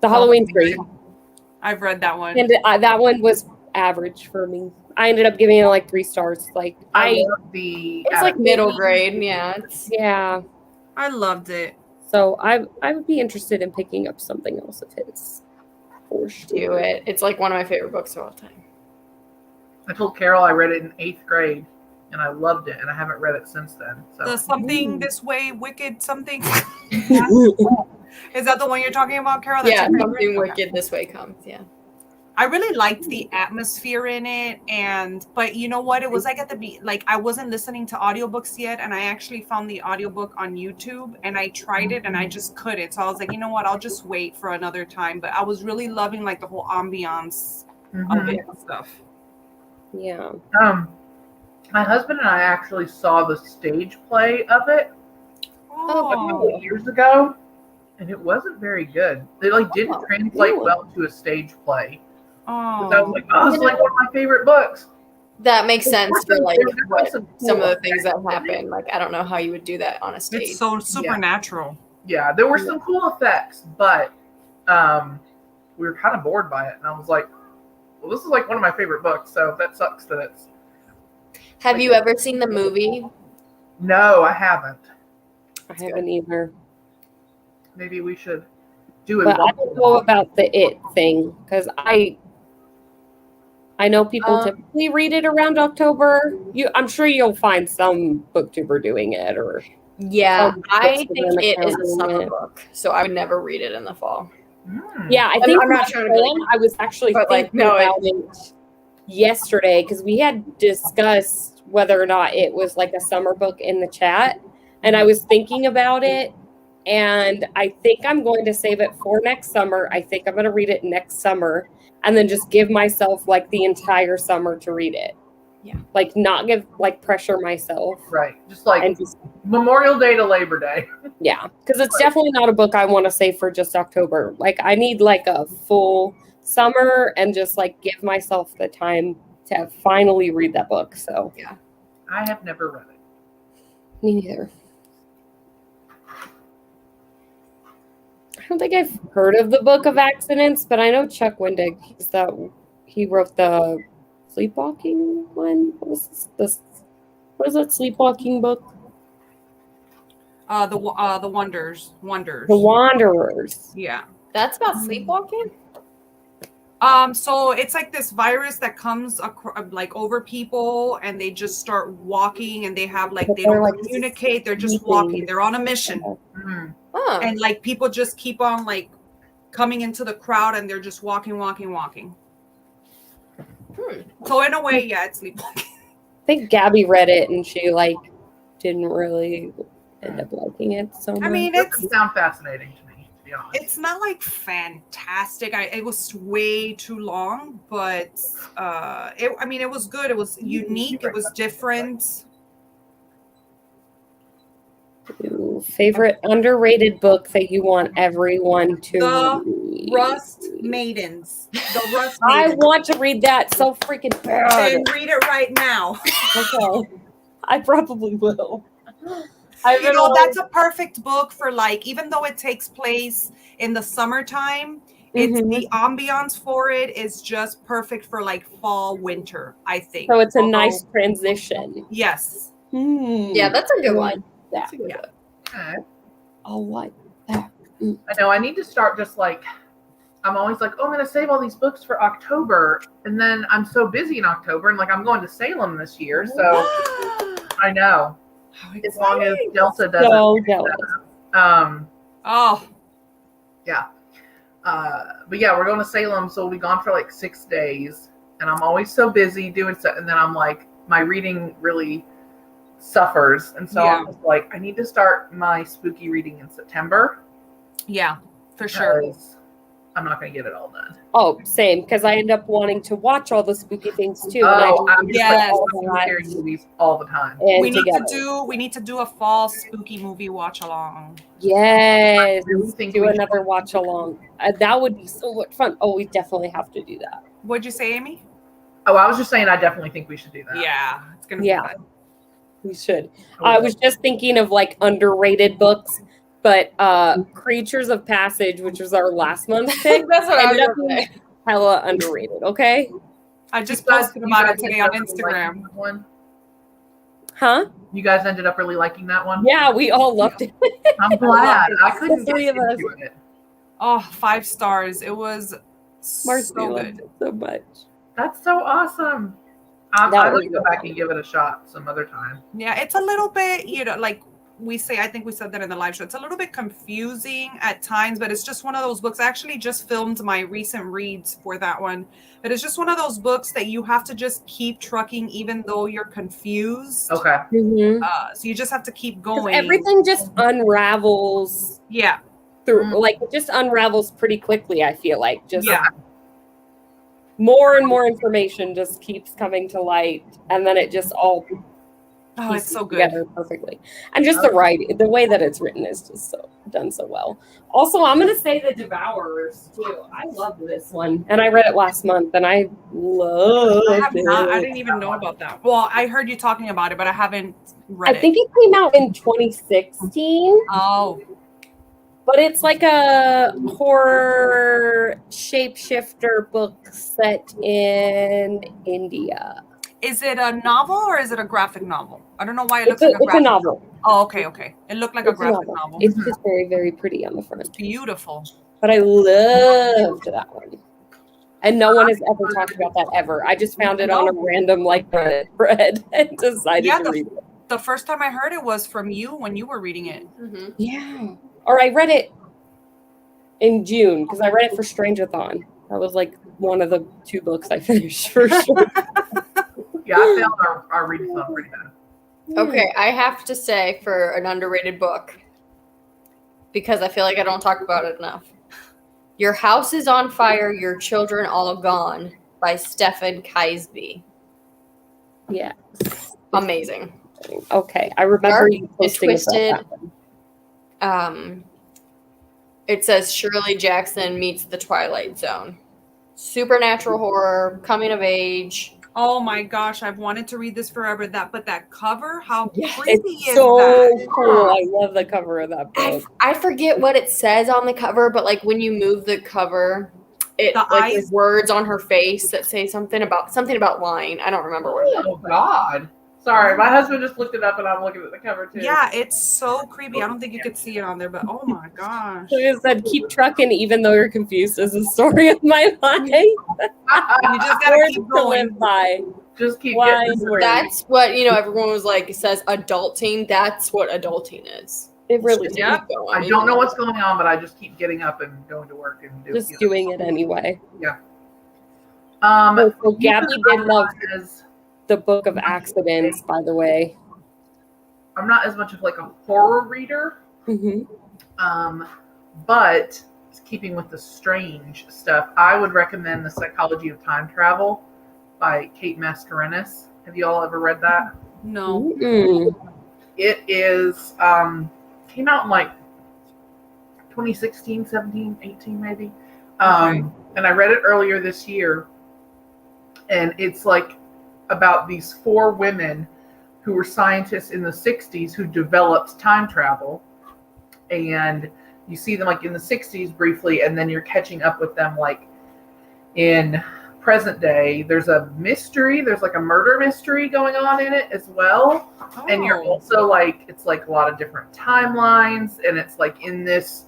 The Halloween 3. I've read that one, and that one was average for me. I ended up giving it like 3 stars. Like it's like middle grade. Yeah, I loved it. So I would be interested in picking up something else of his. For sure. Do it. It's like one of my favorite books of all time. I told Carol I read it in 8th grade, and I loved it, and I haven't read it since then. So the Something This Way, Wicked Something. Is that the one you're talking about, Carol? Yeah, Something Wicked This Way Comes. Yeah. I really liked the atmosphere in it, but you know what? It was like I wasn't listening to audiobooks yet, and I actually found the audiobook on YouTube, and I tried it, and I just couldn't. So I was like, you know what? I'll just wait for another time. But I was really loving like the whole ambiance of it and stuff. Yeah. My husband and I actually saw the stage play of it a couple of years ago, and it wasn't very good. They didn't translate well to a stage play. Oh, so I was like, it's like one of my favorite books. That makes sense for like some of the things that happen. Like, I don't know how you would do that on a stage. It's so supernatural. Yeah, there were some cool effects, but we were kind of bored by it. And I was like, well, this is like one of my favorite books, so that sucks that it's. Have you ever seen the movie? No, I haven't. I haven't either. Maybe we should do it. But I don't know about the It thing, because I know people typically read it around October. I'm sure you'll find some booktuber doing it, or I think it is a summer book, so I would never read it in the fall. Yeah, I think I'm not trying to. I was actually thinking about it yesterday because we had discussed whether or not it was like a summer book in the chat, and I was thinking about it. And I think I'm going to save it for next summer. I think I'm going to read it next summer and then just give myself like the entire summer to read it. Yeah. Like not pressure myself. Right. Just like Memorial Day to Labor Day. Yeah. Because it's definitely not a book I want to save for just October. Like I need like a full summer and just like give myself the time to finally read that book. So yeah. I have never read it. Me neither. I don't think I've heard of the Book of Accidents, but I know Chuck Wendig. He wrote the Sleepwalking one. What is that Sleepwalking book? The Wonders. The Wanderers. Yeah, that's about sleepwalking. So it's like this virus that comes like over people, and they just start walking, and they have they don't communicate. They're just walking. They're on a mission. Mm-hmm. And like people just keep on like coming into the crowd and they're just walking. So in a way, yeah, it's sleepwalking. I think Gabby read it and she like didn't really end up liking it so much. I mean, It doesn't sound fascinating to me, to be honest. It's not like fantastic. It was way too long, but it was good. It was unique. It was different. Ooh, favorite underrated book that you want everyone to read? Rust Maidens. The Rust I Maidens. want to read that so freaking bad. And read it right now. Okay. I probably will. That's a perfect book for like, even though it takes place in the summertime, it's the ambiance for it is just perfect for like fall, winter, I think. So it's a nice transition. Yes. Yeah, that's a good one. That. Yeah. Okay. Oh, like that. I know I need to start just like, I'm always like, oh, I'm going to save all these books for October. And then I'm so busy in October and like I'm going to Salem this year. So I know. As long as Delta doesn't. So jealous. Yeah. But yeah, we're going to Salem. So we'll be gone for like 6 days. And I'm always so busy doing stuff. And then I'm like, my reading really suffers. And so I'm just like, I need to start my spooky reading in September. Yeah, for sure. I'm not going to get it all done. Oh, same, because I end up wanting to watch all the spooky things too. I'm just Yes. like scary movies all the time. We need to do a fall spooky movie watch along. Yes, really think do we another watch along. That would be so much fun. Oh, we definitely have to do that. What'd you say, Amy? Oh, I was just saying I definitely think we should do that. Yeah, it's gonna be fun. We should. I was just thinking of like underrated books, but Creatures of Passage, which was our last month's pick, That's what I was ended up gonna say. being hella underrated. Okay, I just posted about it today on Instagram. huh? You guys ended up really liking that one? Yeah, we all loved it. I'm glad. I couldn't The three get of us. into it. Oh, 5 stars. It was Marcy so loved good. it so much. That's so awesome. I'm That going to was go back and give it a shot some other time. Yeah, it's a little bit, like I think we said that in the live show. It's a little bit confusing at times, but it's just one of those books. I actually just filmed my recent reads for that one. But it's just one of those books that you have to just keep trucking even though you're confused. Okay. So you just have to keep going. Everything just unravels. Yeah. Through, like, it just unravels pretty quickly, I feel like. Just more and more information just keeps coming to light, and then it just all it's so good. together perfectly. And just the writing, the way that it's written is just so done so well. Also, I'm gonna say The Devourers too. I loved this one, and I read it last month, and I loved it. I didn't even know about that. Well, I heard you talking about it, but I haven't read it. I think it came out in 2016. Oh. But it's like a horror shapeshifter book set in India. Is it a novel or is it a graphic novel? I don't know why it looks It's a novel. Oh, okay. It looked like a graphic novel. It's just very, very pretty on the front. It's beautiful. But I loved that one. And no one has ever talked about that ever. I just found it on a random like bread and decided to read it. The first time I heard it was from you when you were reading it. Mm-hmm. Yeah. Or I read it in June because I read it for Strange-a-thon. That was like one of the 2 books I finished for sure. Yeah, I found our reading club pretty bad. Okay, I have to say for an underrated book, because I feel like I don't talk about it enough. Your House is on Fire, Your Children All Gone by Stephen Kisby. Yeah. Amazing. Okay. I remember you posting Twisted. about that one. It says Shirley Jackson meets the Twilight Zone. Supernatural horror, coming of age. Oh my gosh, I've wanted to read this forever. But that cover, how creepy It's is so that? cool. I love the cover of that book. I forget what it says on the cover, but like when you move the cover, there's words on her face that say something about lying. I don't remember what it is. Oh God. Sorry, my husband just looked it up and I'm looking at the cover too. Yeah, it's so creepy. I don't think you could see it on there, but oh my gosh. So it said, keep trucking even though you're confused is the story of my life. You just gotta Words keep to going. live by. Just keep Wise getting words. That's what, everyone was like, it says adulting. That's what adulting is. It really Just is. keep going. I don't know what's going on, but I just keep getting up and going to work and doing it anyway. Yeah. So Gabby did love the Book of Accidents, by the way. I'm not as much of like a horror reader, but keeping with the strange stuff, I would recommend The Psychology of Time Travel by Kate Mascarenhas. Have you all ever read that? No. It is came out in like 2016, 17, 18 maybe. And I read it earlier this year, and it's like about these 4 women who were scientists in the 60s who developed time travel, and you see them like in the 60s briefly, and then you're catching up with them like in present day. There's a mystery, there's like a murder mystery going on in it as well. And you're also like, it's like a lot of different timelines, and it's like in this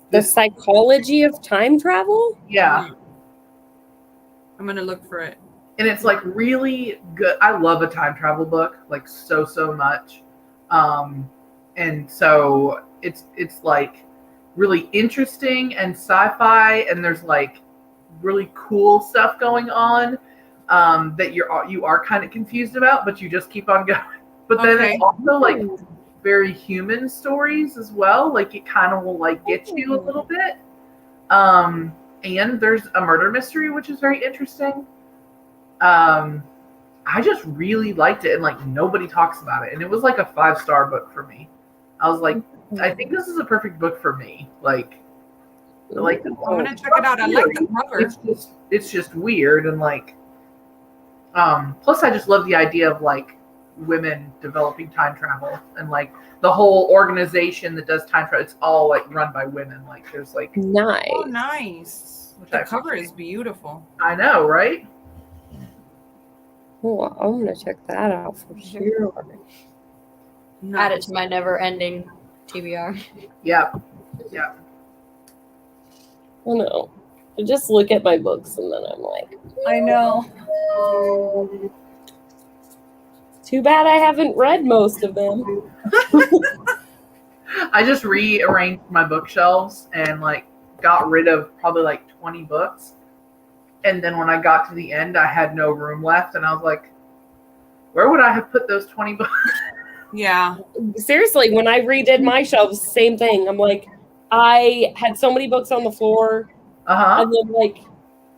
The Psychology of Time Travel? Yeah. I'm gonna look for it. And it's like really good. I love a time travel book, like so much. And so it's like really interesting and sci-fi, and there's like really cool stuff going on that you are kind of confused about, but you just keep on going. But then it's also like very human stories as well. Like it kind of will like get you a little bit. And there's a murder mystery, which is very interesting. I just really liked it, and like nobody talks about it, and it was like a 5-star book for me. I was like, I think this is a perfect book for me. Like I'm gonna check it out. I like the cover. It's just weird, and like plus I just love the idea of like women developing time travel, and like the whole organization that does time travel, it's all like run by women. Like there's like nice. Oh, nice. The cover is beautiful. I know, right? Oh, I'm gonna check that out for sure. Add it to my never-ending TBR. Yeah. I know. I just look at my books and then I'm like, I know. Too bad I haven't read most of them. I just rearranged my bookshelves and like got rid of probably like 20 books. And then when I got to the end, I had no room left, and I was like, where would I have put those 20 books? Yeah. Seriously, when I redid my shelves, same thing. I'm like, I had so many books on the floor. And then like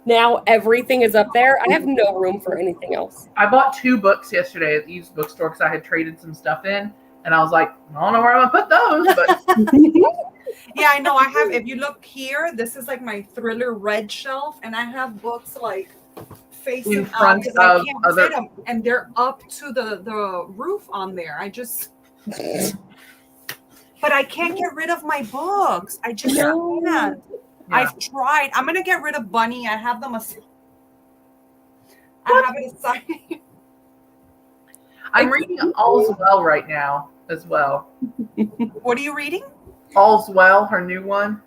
now everything is up there. I have no room for anything else. I bought 2 books yesterday at the used bookstore because I had traded some stuff in, and I was like, I don't know where I'm gonna put those, but Yeah, I know. I have, if you look here, this is like my thriller red shelf, and I have books like facing in front out of I can't other fit them, and they're up to the roof on there. But I can't get rid of my books. I just can't. Yeah. I've tried. I'm gonna get rid of Bunny. I have them aside. I have it aside. I'm reading All's Well right now as well. What are you reading? All's Well, her new one.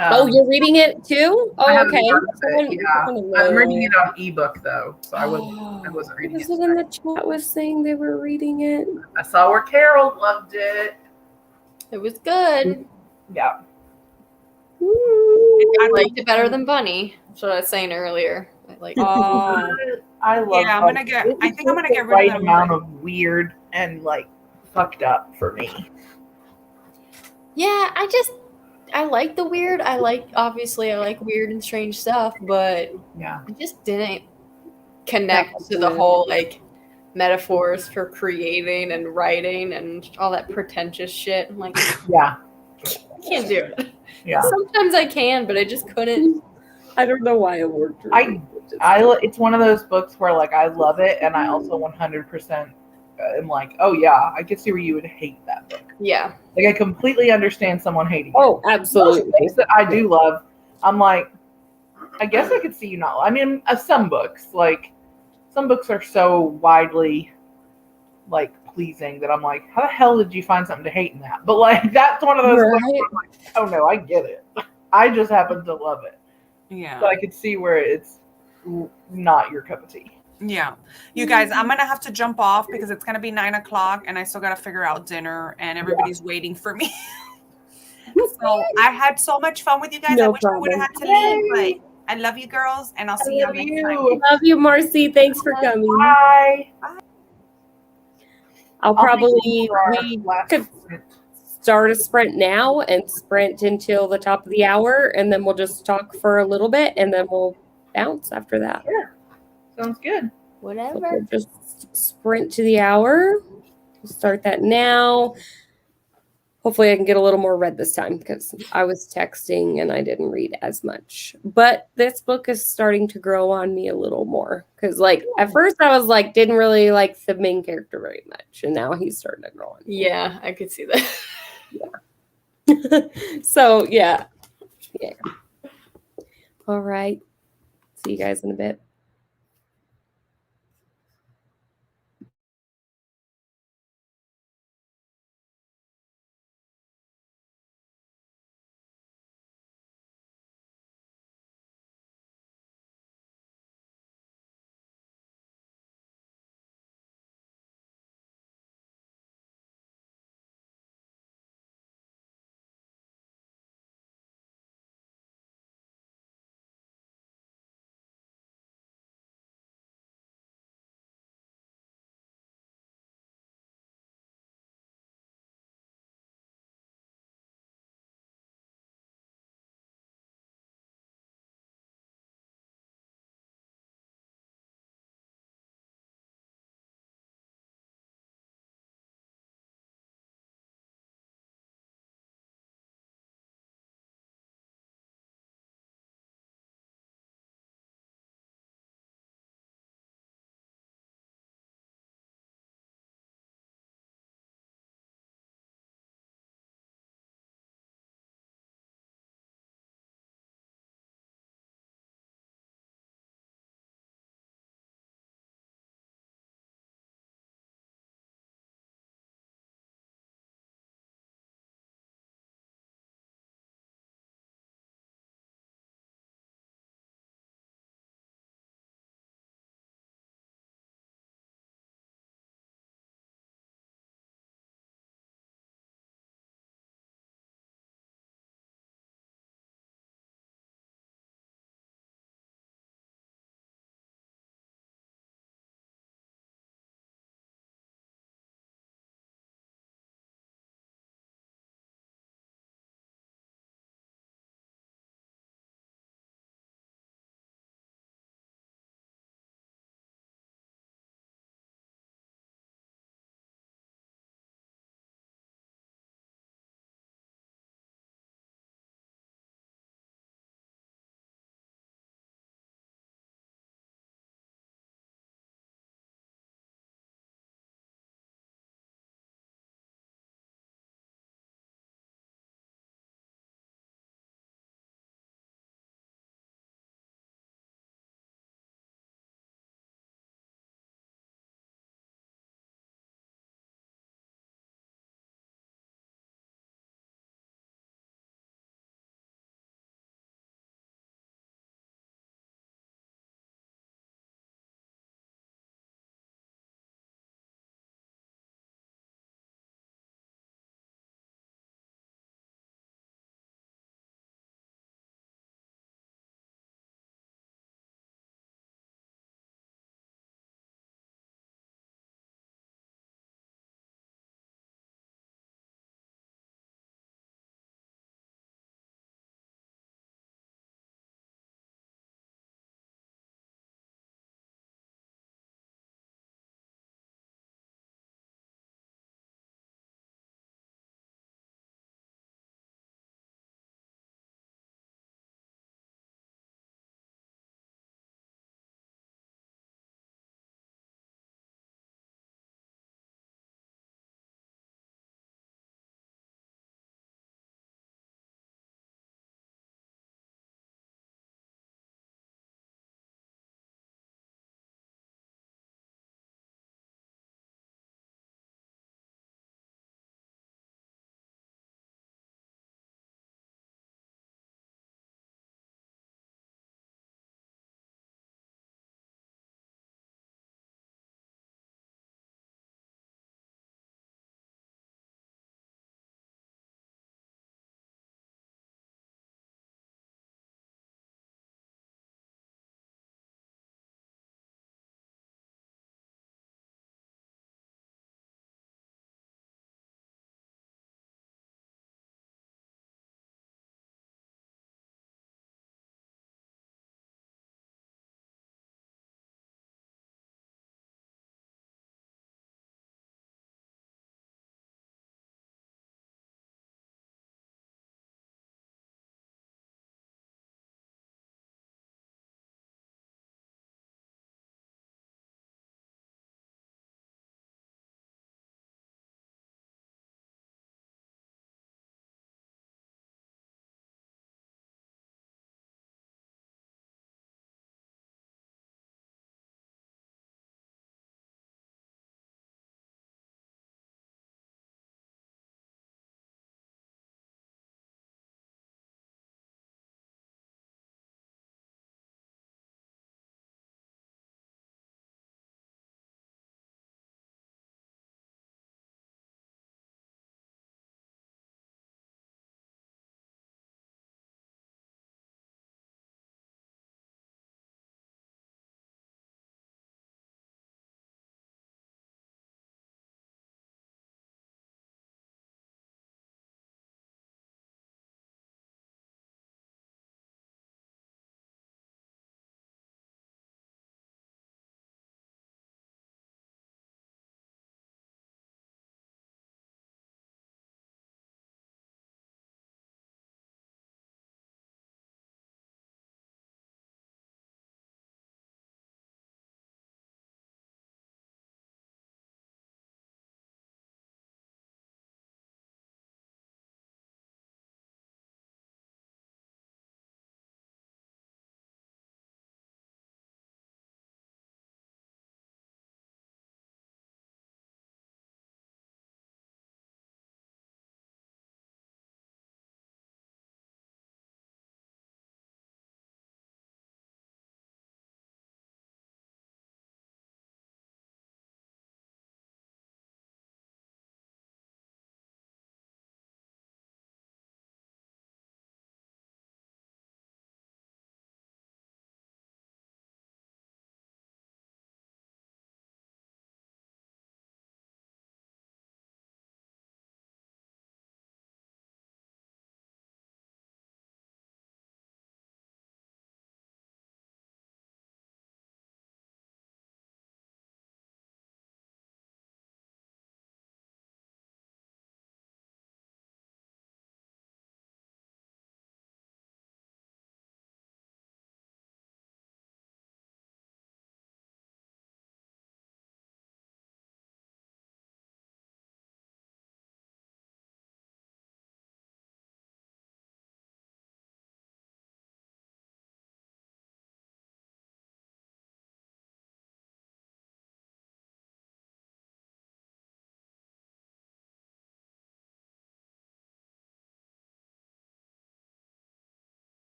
Oh, you're reading it too? Oh, okay. I'm reading it on ebook though, so I wasn't reading it. Was it in the chat was saying they were reading it? I saw where Carol loved it. It was good. Yeah. I liked it better than Bunny. That's what I was saying earlier. I love. Yeah, I think I'm gonna get rid right of that amount of weird and like fucked up for me. Yeah, I like the weird. Obviously I like weird and strange stuff, but yeah, I just didn't connect to the whole like metaphors for creating and writing and all that pretentious shit. I'm like, yeah, I can't do it. Yeah. Sometimes I can, but I just couldn't. I don't know why it worked. It's one of those books where like I love it, and I also 100% am like, oh yeah, I can see where you would hate that book. Yeah. Like I completely understand someone hating it. Oh, absolutely. Most things that I do love, I'm like, I guess I could see you not. I mean, some books are so widely like pleasing that I'm like, how the hell did you find something to hate in that? But like that's one of those books where I'm like, oh no, I get it. I just happen to love it. Yeah. But I could see where it's not your cup of tea. Yeah. You guys, I'm going to have to jump off because it's going to be 9:00 and I still got to figure out dinner and everybody's waiting for me. So I had so much fun with you guys. I No wish I would have had to leave, but I love you girls and I'll see y'all next time. Love you, Marcy. Thanks for coming. Bye. I'll probably, we could sprint. start a sprint now and sprint until the top of the hour, and then we'll just talk for a little bit, and then we'll bounce after that. Sure. Sounds good. Whatever. So we'll just sprint to the hour. We'll start that now. Hopefully I can get a little more read this time because I was texting and I didn't read as much. But this book is starting to grow on me a little more because, like, at first I was like, didn't really like the main character very much, and now he's starting to grow on me. Yeah, I could see that. Yeah. So yeah. All right. See you guys in a bit.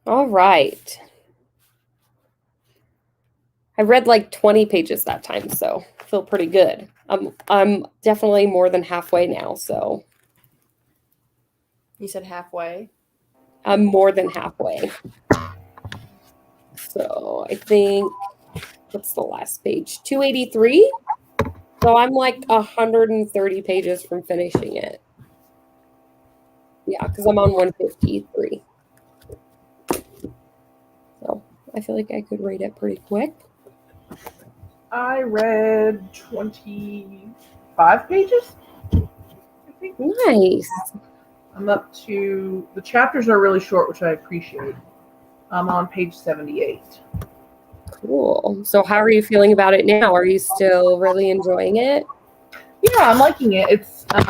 All right. I read like 20 pages that time, so I feel pretty good. I'm definitely more than halfway now, so. You said halfway? I'm more than halfway. So I think, what's the last page? 283? So I'm like 130 pages from finishing it. Yeah, because I'm on 153. So I feel like I could read it pretty quick. I read 25 pages, I think. Nice. I'm up to, the chapters are really short, which I appreciate. I'm on page 78. Cool. So how are you feeling about it now? Are you still really enjoying it? Yeah, I'm liking it. It's I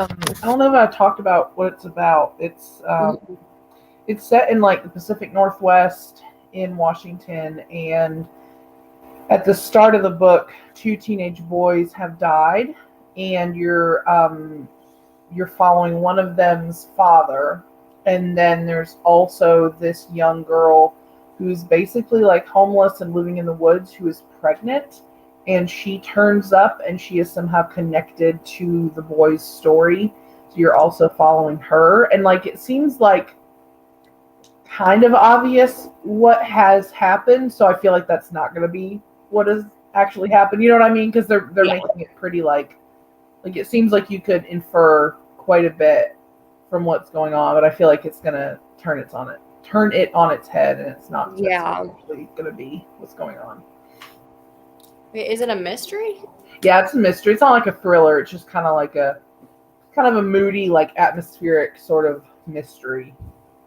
don't know if I talked about what it's about. It's set in like the Pacific Northwest in Washington, and at the start of the book, 2 teenage boys have died, and you're following one of them's father, and then there's also this young girl who's basically like homeless and living in the woods, who is pregnant, and she turns up and she is somehow connected to the boy's story. So you're also following her, and like it seems like kind of obvious what has happened, so I feel like that's not going to be what has actually happened. You know what I mean? Because they're making it pretty like it seems like you could infer quite a bit from what's going on, but I feel like it's going to turn it on its head, and it's not just actually going to be what's going on. Wait, is it a mystery? Yeah, it's a mystery. It's not like a thriller. It's just kind of a moody, like atmospheric sort of mystery.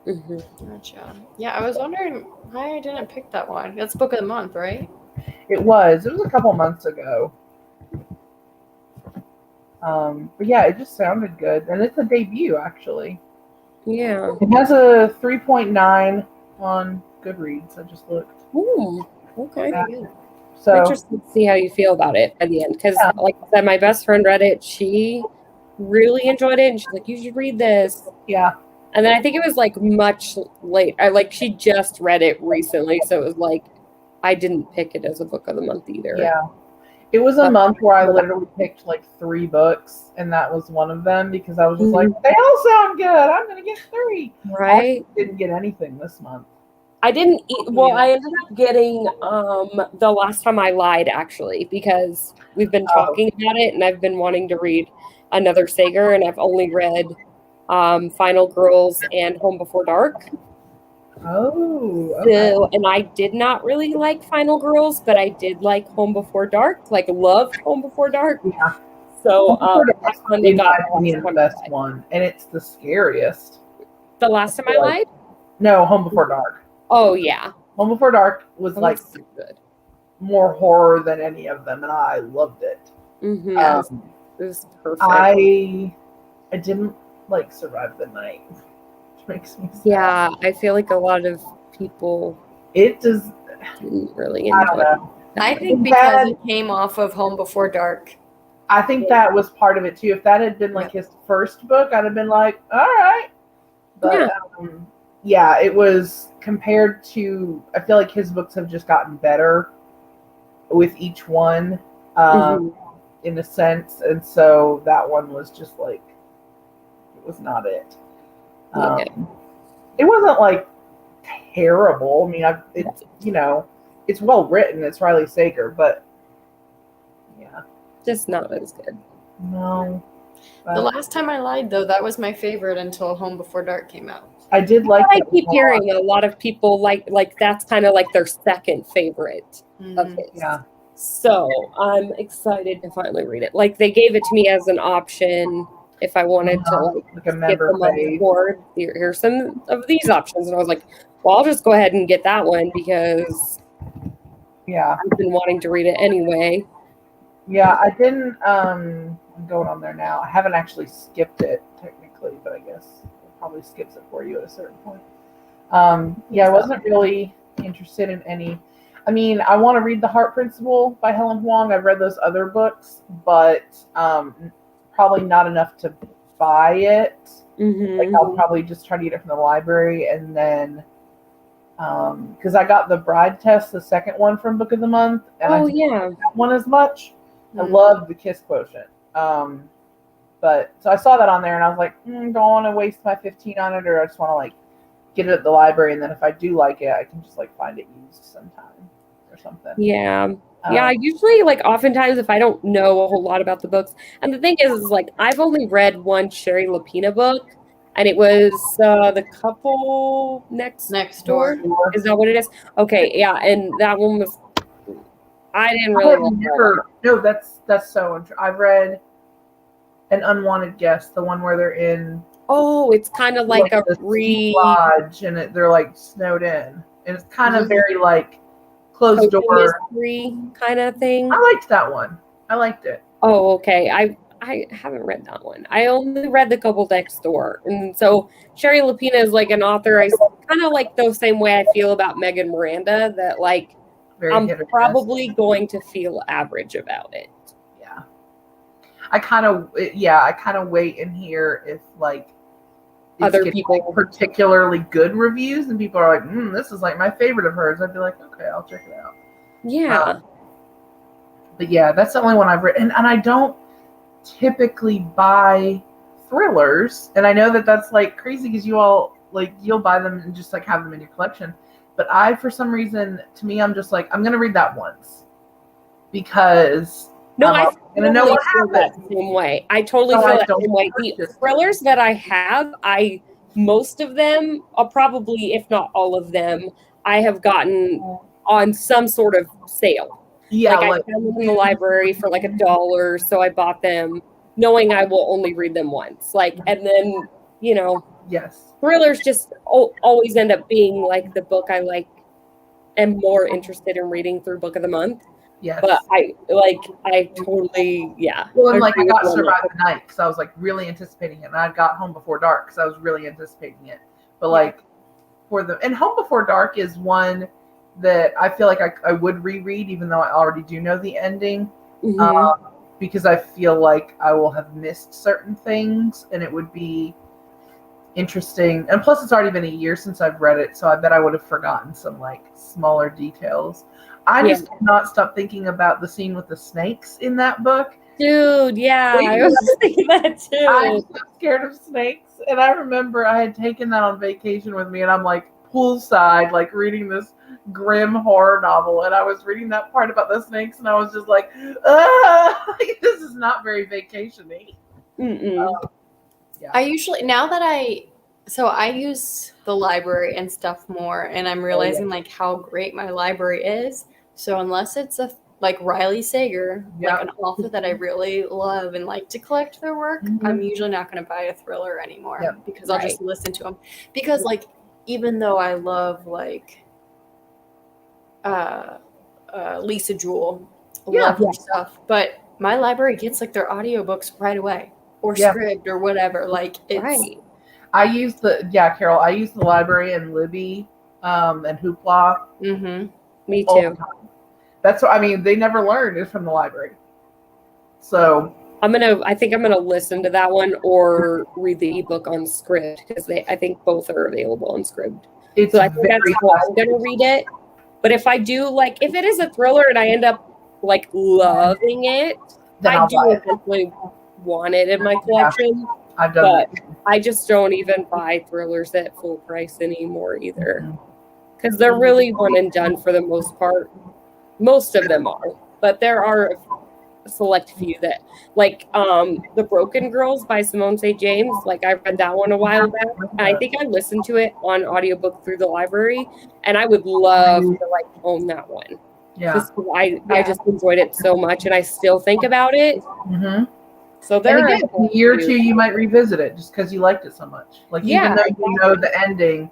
Mm-hmm. Gotcha. Yeah, I was wondering why I didn't pick that one. That's book of the month, right? It was a couple months ago. But yeah, it just sounded good, and it's a debut actually. Yeah. It has a 3.9 on Goodreads. I just looked. Ooh, okay. Yeah. So I'm interested to see how you feel about it at the end, because like I said, my best friend read it. She really enjoyed it, and she's like, "You should read this." Yeah. And then I think it was like much late. She just read it recently, so it was like I didn't pick it as a book of the month either. Yeah. It was a month where I literally picked like 3 books, and that was one of them, because I was just like, they all sound good. I'm going to get 3. Right. I didn't get anything this month. I didn't eat. Well, I ended up getting The Last Time I Lied, actually, because we've been talking about it, and I've been wanting to read another Sager, and I've only read Final Girls and Home Before Dark. Oh, okay. So, and I did not really like Final Girls, but I did like Home Before Dark, loved Home Before Dark. Yeah. So I finally got the best one, and it's the scariest. The Last Time I Lied? No, Home Before Dark. Oh yeah, Home Before Dark was so good. More horror than any of them, and I loved it. Mm-hmm. It was perfect. I didn't survive the night, which makes me sad. Yeah, I feel like a lot of people didn't really enjoy I don't know. I think because it came off of Home Before Dark. I think that was part of it too. If that had been his first book, I'd have been like, all right. But yeah, it was compared to, I feel like his books have just gotten better with each one, in a sense. And so that one was just it was not it. It wasn't terrible. I mean, it's well written. It's Riley Sager, but yeah. Just not as good. No. The Last Time I Lied, though, that was my favorite until Home Before Dark came out. I did like it. I keep hearing a lot of people like that's kind of their second favorite of his. Yeah. So I'm excited to finally read it. They gave it to me as an option if I wanted to skip the month board. Here's some of these options, and I was like, well, I'll just go ahead and get that one because I've been wanting to read it anyway. Yeah, I didn't. I'm going on there now. I haven't actually skipped it technically, but I guess it probably skips it for you at a certain point. Yeah, I wasn't really interested in any. I mean, I want to read The Heart Principle by Helen Huang. I've read those other books, but probably not enough to buy it. I'll probably just try to get it from the library, and then because I got the Bride Test, the second one from Book of the Month, and I didn't like that one as much. I love the Kiss Quotient. But so I saw that on there, and I was like, don't want to waste my $15 on it, or I just want to like get it at the library, and then if I do like it, I can just like find it used sometime or something. Yeah. Yeah, usually, like, oftentimes if I don't know a whole lot about the books, and the thing is like, I've only read one Sherry Lapina book, and it was The Couple Next Door. Is that what it is? Okay, yeah, and that one was, I didn't really No, that's so untrue. I've read An Unwanted Guest, the one where they're in. Oh, it's kind of like a lodge, and they're like snowed in, and it's kind of very like closed door mystery kind of thing. I liked that one. I liked it. Oh, okay. I haven't read that one. I only read The Couple Next Door, and so Sherry Lapina is like an author. I kind of like the same way I feel about Megan Miranda. That like I'm probably going to feel average about it. Yeah, I kind of wait and hear if like other people like particularly good reviews, and people are like, this is like my favorite of hers. I'd be like, okay, I'll check it out. Yeah. But yeah, that's the only one I've read. And I don't typically buy thrillers. And I know that that's like crazy because you all like, you'll buy them and just like have them in your collection. But for some reason, to me, I'm just like, I'm going to read that once because I totally know what feel that same way. I totally feel that same way. The thrillers that I have, most of them, probably, if not all of them, I have gotten on some sort of sale. Yeah, I found them in the library for like $1, so I bought them, knowing I will only read them once. And then yes, thrillers just always end up being like the book I am more interested in reading through Book of the Month. Yes. But I totally, yeah. Well, and I got Survive the Night because I was like really anticipating it, and I got Home Before Dark because I was really anticipating it. But and Home Before Dark is one that I feel like I would reread, even though I already do know the ending, because I feel like I will have missed certain things, and it would be interesting. And plus, it's already been a year since I've read it, so I bet I would have forgotten some like smaller details. I just cannot stop thinking about the scene with the snakes in that book. Dude, yeah, I was thinking that too. I'm so scared of snakes. And I remember I had taken that on vacation with me, and I'm like poolside, like reading this grim horror novel. And I was reading that part about the snakes, and I was just like, this is not very vacation-y. I usually, now that I use the library and stuff more, and I'm realizing like how great my library is. So unless it's like Riley Sager, like an author that I really love and like to collect their work, I'm usually not going to buy a thriller anymore because I'll just listen to them. Because like, even though I love like Lisa Jewell, love her stuff, but my library gets like their audiobooks right away or Scribd or whatever. Like it's I use Carol, I use the library and Libby and Hoopla. Me too. That's what I mean. They never learned it from the library. So I think I'm gonna listen to that one or read the ebook on Scribd because I think both are available on Scribd. So I think that's how I'm gonna read it. But if I do if it is a thriller and I end up like loving it, then I do definitely want it in my collection. I've done but I just don't even buy thrillers at full price anymore either. Because they're really one and done for the most part. Most of them are. But there are a select few that, The Broken Girls by Simone St. James. I read that one a while back. And I think I listened to it on audiobook through the library. And I would love to, own that one. Yeah. Just I just enjoyed it so much. And I still think about it. So there in a year or two, you might revisit it just because you liked it so much. Even though you know the ending,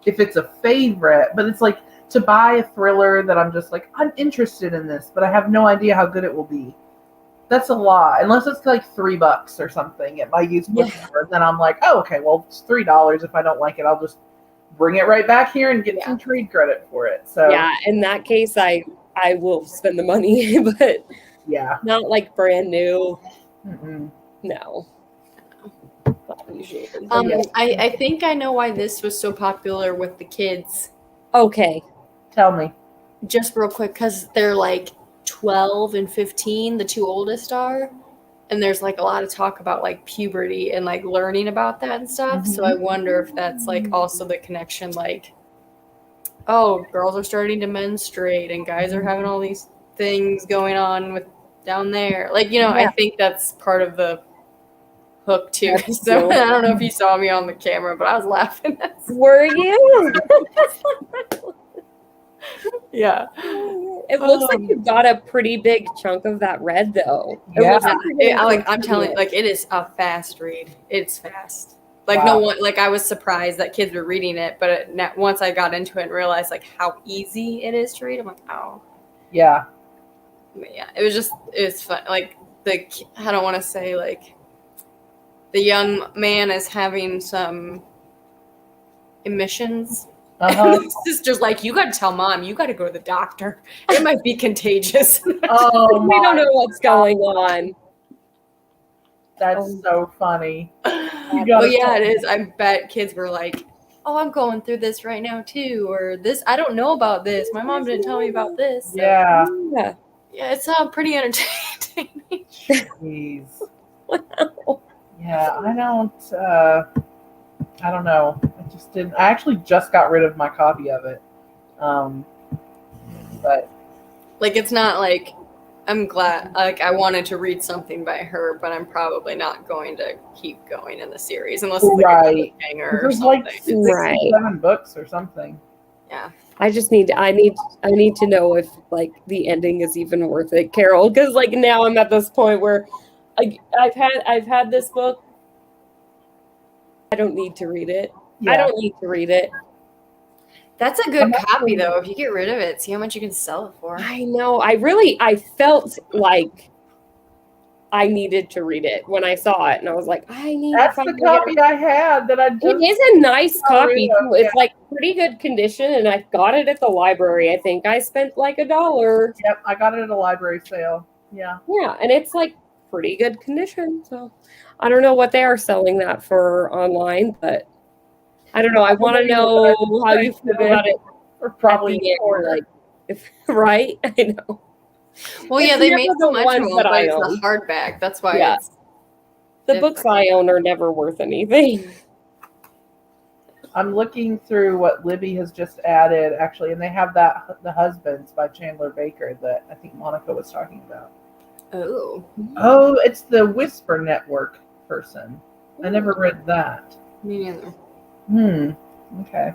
if it's a favorite, but it's to buy a thriller that I'm just I'm interested in this, but I have no idea how good it will be. That's a lot. Unless it's $3 or something at my used bookstore, then I'm oh, okay, well, it's $3. If I don't like it, I'll just bring it right back here and get some trade credit for it. So in that case, I will spend the money, but not brand new. No. I think I know why this was so popular with the kids Okay. Tell me. Just real quick, because they're like 12 and 15, the two oldest are. And there's like a lot of talk about like puberty and like learning about that and stuff. So I wonder if that's like also the connection, like, oh, girls are starting to menstruate and guys are having all these things going on with down there. Like, you know, I think that's part of the hook too. So I don't know if you saw me on the camera, but I was laughing. Were you? Yeah. It looks like you got a pretty big chunk of that read, though. I'm telling you, like, it is a fast read. It's fast. Like, no one, like, I was surprised that kids were reading it, but once I got into it and realized, like, how easy it is to read, I'm like, oh. Yeah. But yeah, it was fun. Like, I don't want to say, like, the young man is having some emissions. Sister's like, you got to tell mom, you got to go to the doctor. It might be contagious. Oh, we don't know what's going on. That's so funny. Well, yeah, it is. I bet kids were like, oh, I'm going through this right now too, or this, I don't know about this. My mom didn't tell me about this. So. Yeah. Yeah, it's pretty entertaining. Jeez. Yeah, I don't know. I just didn't. I actually just got rid of my copy of it. But like, it's not like I'm glad. Like, I wanted to read something by her, but I'm probably not going to keep going in the series unless it's like a hanger or something. Like 7 books or something. Yeah. I need to know if like the ending is even worth it, Carol, because like now I'm at this point where I've had this book. I don't need to read it. Yeah. I don't need to read it. That's a good copy though. If you get rid of it, see how much you can sell it for. I know. I felt like I needed to read it when I saw it, and I was like, I need. That's the copy I had that I just. It is a nice copy too. It's like pretty good condition, and I got it at the library. I think I spent like $1. Yep, I got it at a library sale. Yeah. Yeah, and it's like pretty good condition. So I don't know what they are selling that for online, but I don't know. I want to know how you feel about it. Or probably right? I know. Well, yeah, they made so much of them, but it's a hardback. That's why it's the books I own are never worth anything. I'm looking through what Libby has just added, actually, and they have The Husbands by Chandler Baker that I think Monica was talking about. Oh, it's the Whisper Network person. I never read that. Me neither. Okay.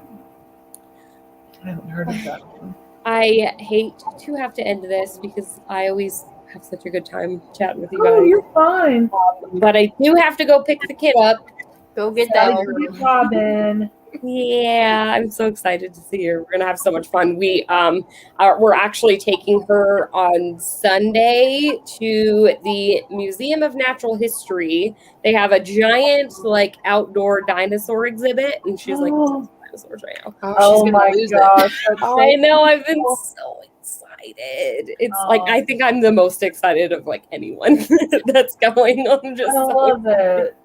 I haven't heard of that one. I hate to have to end this because I always have such a good time chatting with you guys. Oh, you're fine. But I do have to go pick the kid up. Go get that. Robin. Yeah, I'm so excited to see her. We're gonna have so much fun. We're actually taking her on Sunday to the Museum of Natural History. They have a giant like outdoor dinosaur exhibit, and she's like dinosaurs right now. Oh my gosh! I know. I've been so excited. It's like I think I'm the most excited of like anyone that's going. I'm just I love it.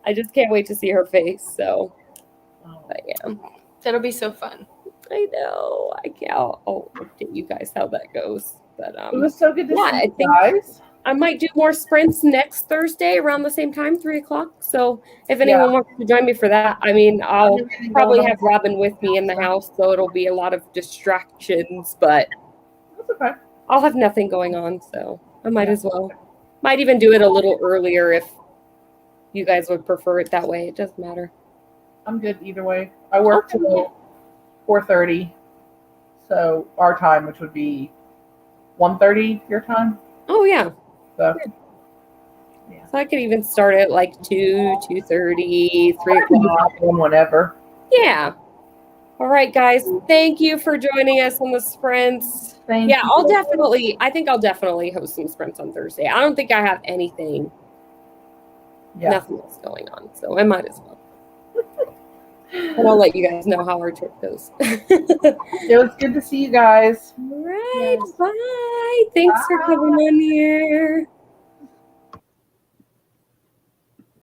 I just can't wait to see her face. So. But yeah, that'll be so fun. I know. I'll update you guys how that goes. But it was so good to see you guys. I might do more sprints next Thursday around the same time, 3:00. So if anyone wants to join me for that, I mean, I'll probably have Robin with me in the house, so it'll be a lot of distractions. But that's okay. I'll have nothing going on, so I might as well. Might even do it a little earlier if you guys would prefer it that way. It doesn't matter. I'm good either way. I work till 4:30, so our time, which would be 1:30 your time. Oh yeah. So I could even start at like 2:30, 3:00. Whenever. Yeah. All right, guys. Thank you for joining us on the sprints. Thank you. I think I'll definitely host some sprints on Thursday. I don't think I have anything. Yeah. Nothing else going on, so I might as well. And I'll let you guys know how our trip goes. It was good to see you guys. All right. Bye. Thanks for coming on here.